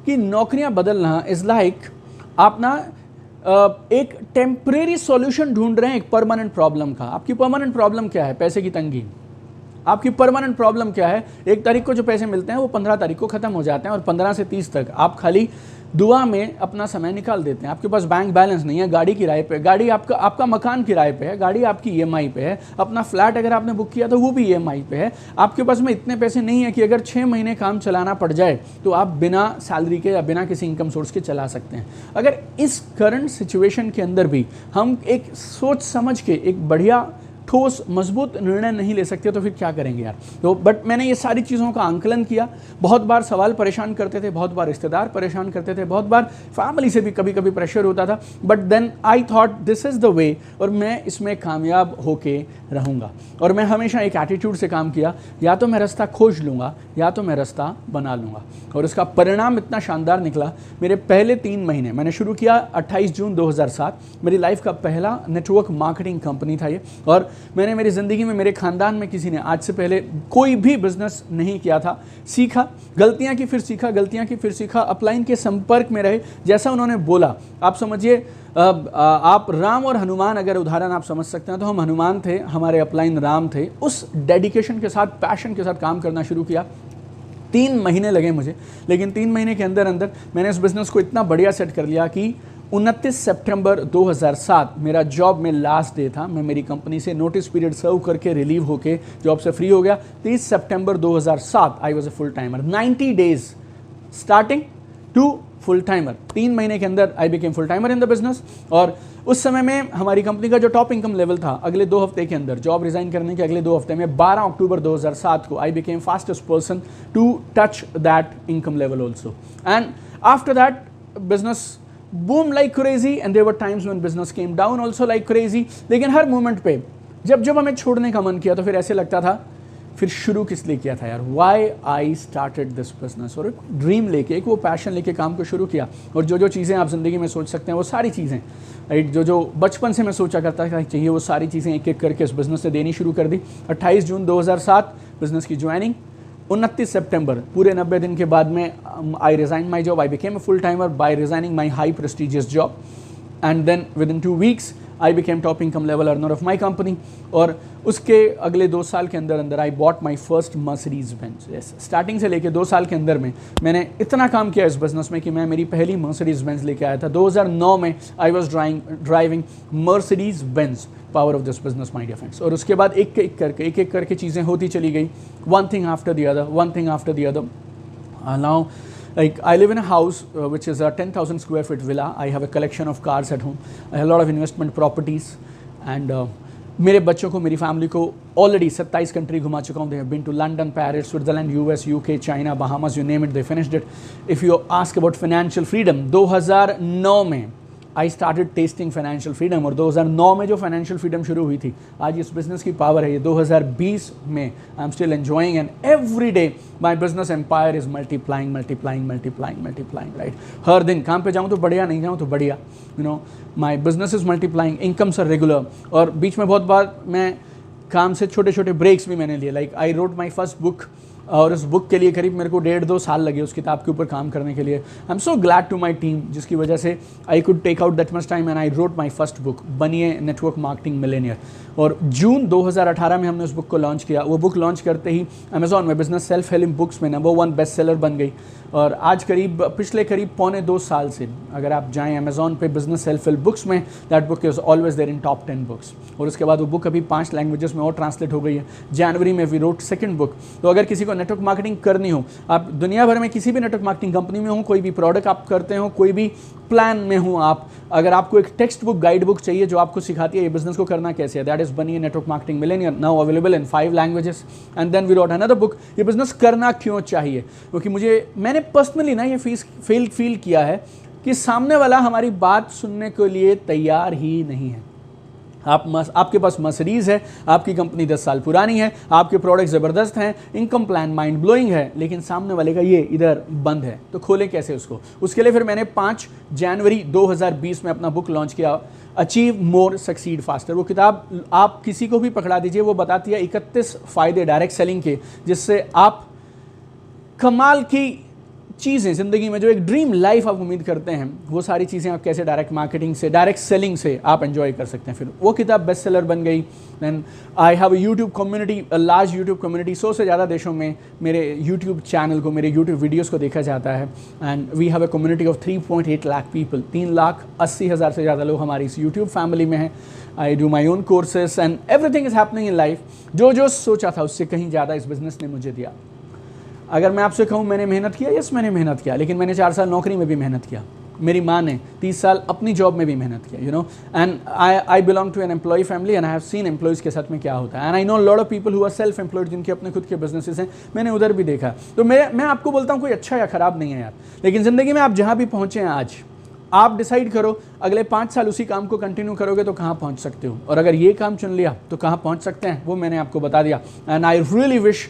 कि नौकरियां बदलना इज़ लाइक आप ना एक टेम्परेरी सॉल्यूशन ढूंढ रहे हैं एक परमानेंट प्रॉब्लम का। आपकी परमानेंट प्रॉब्लम क्या है? पैसे की तंगी। आपकी परमानेंट प्रॉब्लम क्या है? 1 तारीख को जो पैसे मिलते हैं वो 15 तारीख को ख़त्म हो जाते हैं, और 15 से 30 तक आप खाली दुआ में अपना समय निकाल देते हैं। आपके पास बैंक बैलेंस नहीं है, गाड़ी किराए पे, गाड़ी आपका मकान किराए पे है, गाड़ी आपकी EMI पे है, अपना फ्लैट अगर आपने बुक किया तो वो भी EMI पे है। आपके पास में इतने पैसे नहीं है कि अगर 6 महीने काम चलाना पड़ जाए तो आप बिना सैलरी के या बिना किसी इनकम सोर्स के चला सकते हैं। अगर इस करंट सिचुएशन के अंदर भी हम एक सोच समझ के एक बढ़िया ठोस मजबूत निर्णय नहीं ले सकते तो फिर क्या करेंगे यार। तो बट मैंने ये सारी चीज़ों का आंकलन किया। बहुत बार सवाल परेशान करते थे, बहुत बार रिश्तेदार परेशान करते थे, बहुत बार फैमिली से भी कभी कभी प्रेशर होता था, but then I thought this is the way, और मैं इसमें कामयाब होके रहूँगा। और मैं हमेशा एक एटीट्यूड से काम किया, या तो मैं रास्ता खोज लूँगा या तो मैं रास्ता बना लूँगा। और इसका परिणाम इतना शानदार निकला। मेरे पहले 3 महीने मैंने शुरू किया 28 जून 2007, मेरी लाइफ का पहला नेटवर्क मार्केटिंग कंपनी था ये। और मैंने मेरी ज़िंदगी में, मेरे ख़ानदान में किसी ने आज से पहले कोई भी बिज़नेस नहीं किया था। सीखा, गलतियां की, फिर सीखा, गलतियां की, फिर सीखा, अपलाइन के संपर्क में रहे, जैसा उन्होंने बोला। आप समझिए, आप राम और हनुमान अगर उदाहरण आप समझ सकते हैं, तो हम हनुमान थे, हमारे अपलाइन राम थे। उस डेडिकेशन के साथ, पैशन के साथ काम करना शुरू किया। 3 महीने लगे मुझे, लेकिन 3 महीने के अंदर अंदर मैंने इस बिज़नेस को इतना बढ़िया सेट कर लिया कि 29 सितंबर 2007 मेरा जॉब में लास्ट डे था। मैं मेरी कंपनी से नोटिस पीरियड सर्व करके रिलीव होके जॉब से फ्री हो गया। 30 सितंबर 2007 I was a full timer. 90 days starting, to full timer. 3 महीने के अंदर I became full timer in the business. और उस समय में हमारी कंपनी का जो टॉप इनकम लेवल था, अगले 2 हफ्ते के अंदर, जॉब रिजाइन करने के अगले 2 हफ्ते में 12 अक्टूबर 2007 को I became fastest person to touch that income level also. And after that business boom like crazy and there were times when business came down also like crazy. लेकिन हर मोमेंट पे जब हमें छोड़ने का मन किया तो फिर ऐसे लगता था फिर शुरू किस लिए किया था यार, why I started this business. और एक ड्रीम लेके, एक वो पैशन लेके काम को शुरू किया। और जो चीज़ें आप ज़िंदगी में सोच सकते हैं वो सारी चीज़ें, राइट, जो बचपन से मैं सोचा करता था चाहिए वो सारी चीज़ें एक एक करके इस बिज़नेस ने देनी शुरू कर दी। 28 जून 2007 बिज़नेस की ज्वाइनिंग। 29 सितंबर, पूरे 90 दिन के बाद में I resign my job, I became a full timer by resigning my high prestigious job. And then within 2 weeks I became top income level earner of my company. और उसके अगले 2 साल के अंदर I bought my first Mercedes Benz. Yes, starting से लेके 2 साल के अंदर में मैंने इतना काम किया इस बिजनेस में कि मैं मेरी पहली मर्सिडीज बेंज लेके आया था 2009 में। I was driving Mercedes Benz, power of this business my dear friends. और उसके बाद एक एक करके चीज़ें होती चली गई, one thing after the other. Now like I live in a house which is a 10,000 square feet villa. I have a collection of cars at home. I have a lot of investment properties and मेरे बच्चों को, मेरी family को already 27 country घुमा चुका हूँ। They have been to London, Paris, Switzerland, US, UK, China, Bahamas, you name it, they finished it. If you ask about financial freedom, 2009 में I started testing financial freedom. और 2009 में जो financial freedom शुरू हुई थी, आज इस बिजनेस की पावर है ये 2020 में I am still enjoying and every day my business empire is multiplying, right. हर दिन काम पे जाऊँ तो बढ़िया, नहीं जाऊँ तो बढ़िया, you know, my business is multiplying, incomes are regular. और बीच में बहुत बार मैं काम से छोटे छोटे ब्रेक्स भी मैंने लिए। Like I wrote my first book, और उस बुक के लिए करीब मेरे को 1.5-2 साल लगे उस किताब के ऊपर काम करने के लिए। I am so glad to my team, जिसकी वजह से I could take out that much time and I wrote my first book, बनिए नेटवर्क मार्केटिंग मिलेनियर। और जून 2018 में हमने उस बुक को लॉन्च किया। वो बुक लॉन्च करते ही अमेजॉन में बिजनेस सेल्फ हेल्प बुक्स में नंबर 1 बेस्ट सेलर बन गई। और आज पिछले करीब 1.25 साल से अगर आप जाएँ अमेजॉन पे बिजनेस सेल्फ हेल्प बुक्स में, that book is always there in top 10 books. और उसके बाद वो बुक अभी 5 लैंग्वेजेस में और ट्रांसलेट हो गई है। जनवरी में वी रोट सेकंड बुक। तो अगर किसी को नेटवर्क मार्केटिंग करनी हो, आप दुनिया भर में किसी भी नेटवर्क मार्केटिंग कंपनी में हो, कोई भी प्रोडक्ट आप करते हो, कोई भी प्लान में हो आप, अगर आपको एक टेक्स्ट बुक, गाइड बुक चाहिए जो आपको सिखाती है ये बिजनेस को करना कैसे है, दैट इज बनिए network marketing millionaire, now available in 5 languages. And then we wrote another book, ये बिजनेस करना क्यों चाहिए। क्योंकि मैंने पर्सनली ना ये फील किया है कि सामने वाला हमारी बात सुनने के लिए तैयार ही नहीं है। आपके पास मर्सिडीज है, आपकी कंपनी 10 साल पुरानी है, आपके प्रोडक्ट ज़बरदस्त हैं, इनकम प्लान माइंड ब्लोइंग है, लेकिन सामने वाले का ये इधर बंद है, तो खोलें कैसे उसको। उसके लिए फिर मैंने 5 जनवरी 2020 में अपना बुक लॉन्च किया, अचीव मोर सक्सीड फास्टर। वो किताब आप किसी को भी पकड़ा दीजिए, वो बताती है 31 फ़ायदे डायरेक्ट सेलिंग के, जिससे आप कमाल की चीज़ें ज़िंदगी में, जो एक ड्रीम लाइफ आप उम्मीद करते हैं, वो सारी चीज़ें आप कैसे डायरेक्ट मार्केटिंग से, डायरेक्ट सेलिंग से आप एंजॉय कर सकते हैं। फिर वो किताब बेस्ट सेलर बन गई। Then I have a YouTube community, large YouTube community. 100 से ज़्यादा देशों में मेरे यूट्यूब चैनल को, मेरे यूट्यूब वीडियोज़ को देखा जाता है। And we have a community of 3.8 lakh people, 3,80,000 से ज़्यादा लोग हमारी इस यूट्यूब फैमिली में हैं। I do my own courses and everything is happening in life. जो सोचा था उससे कहीं ज़्यादा इस बिज़नेस ने मुझे दिया। अगर मैं आपसे कहूँ मैंने मेहनत किया, यस मैंने मेहनत किया, लेकिन मैंने 4 साल नौकरी में भी मेहनत किया। मेरी माँ ने 30 साल अपनी जॉब में भी मेहनत किया, you know. And I belong to an employee family and I have seen employees के साथ में क्या होता है। And I know lot of people who are self employed, जिनके अपने खुद के बिजनेसेस हैं, मैंने उधर भी देखा। तो मैं आपको बोलता हूँ कोई अच्छा या ख़राब नहीं है यार, लेकिन ज़िंदगी में आप जहाँ भी पहुँचे हैं आज, आप डिसाइड करो अगले 5 साल उसी काम को कंटिन्यू करोगे तो कहाँ पहुँच सकते हो, और अगर ये काम चुन लिया तो कहाँ पहुँच सकते हैं, वो मैंने आपको बता दिया। एंड आई रियली विश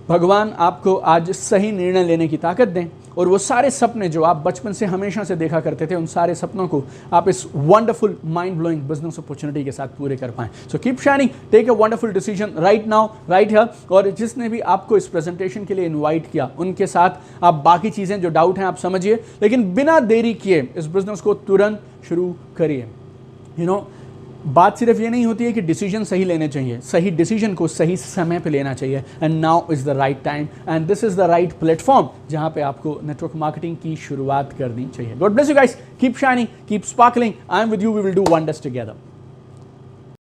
भगवान आपको आज सही निर्णय लेने की ताकत दें, और वो सारे सपने जो आप बचपन से हमेशा से देखा करते थे, उन सारे सपनों को आप इस wonderful mind blowing business opportunity के साथ पूरे कर पाएं। So keep shining, take a wonderful decision right now, right here. और जिसने भी आपको इस प्रेजेंटेशन के लिए इनवाइट किया, उनके साथ आप बाकी चीज़ें जो डाउट हैं आप समझिए, लेकिन बिना देरी किए इस बिजनेस को तुरंत शुरू करिए। यू नो, बात सिर्फ ये नहीं होती है कि डिसीजन सही लेने चाहिए, सही डिसीजन को सही समय पे लेना चाहिए। And now is the right time and this is the right platform जहाँ पे आपको नेटवर्क मार्केटिंग की शुरुआत करनी चाहिए। God bless you guys, keep shining, keep sparkling, I am with you, we will do wonders together.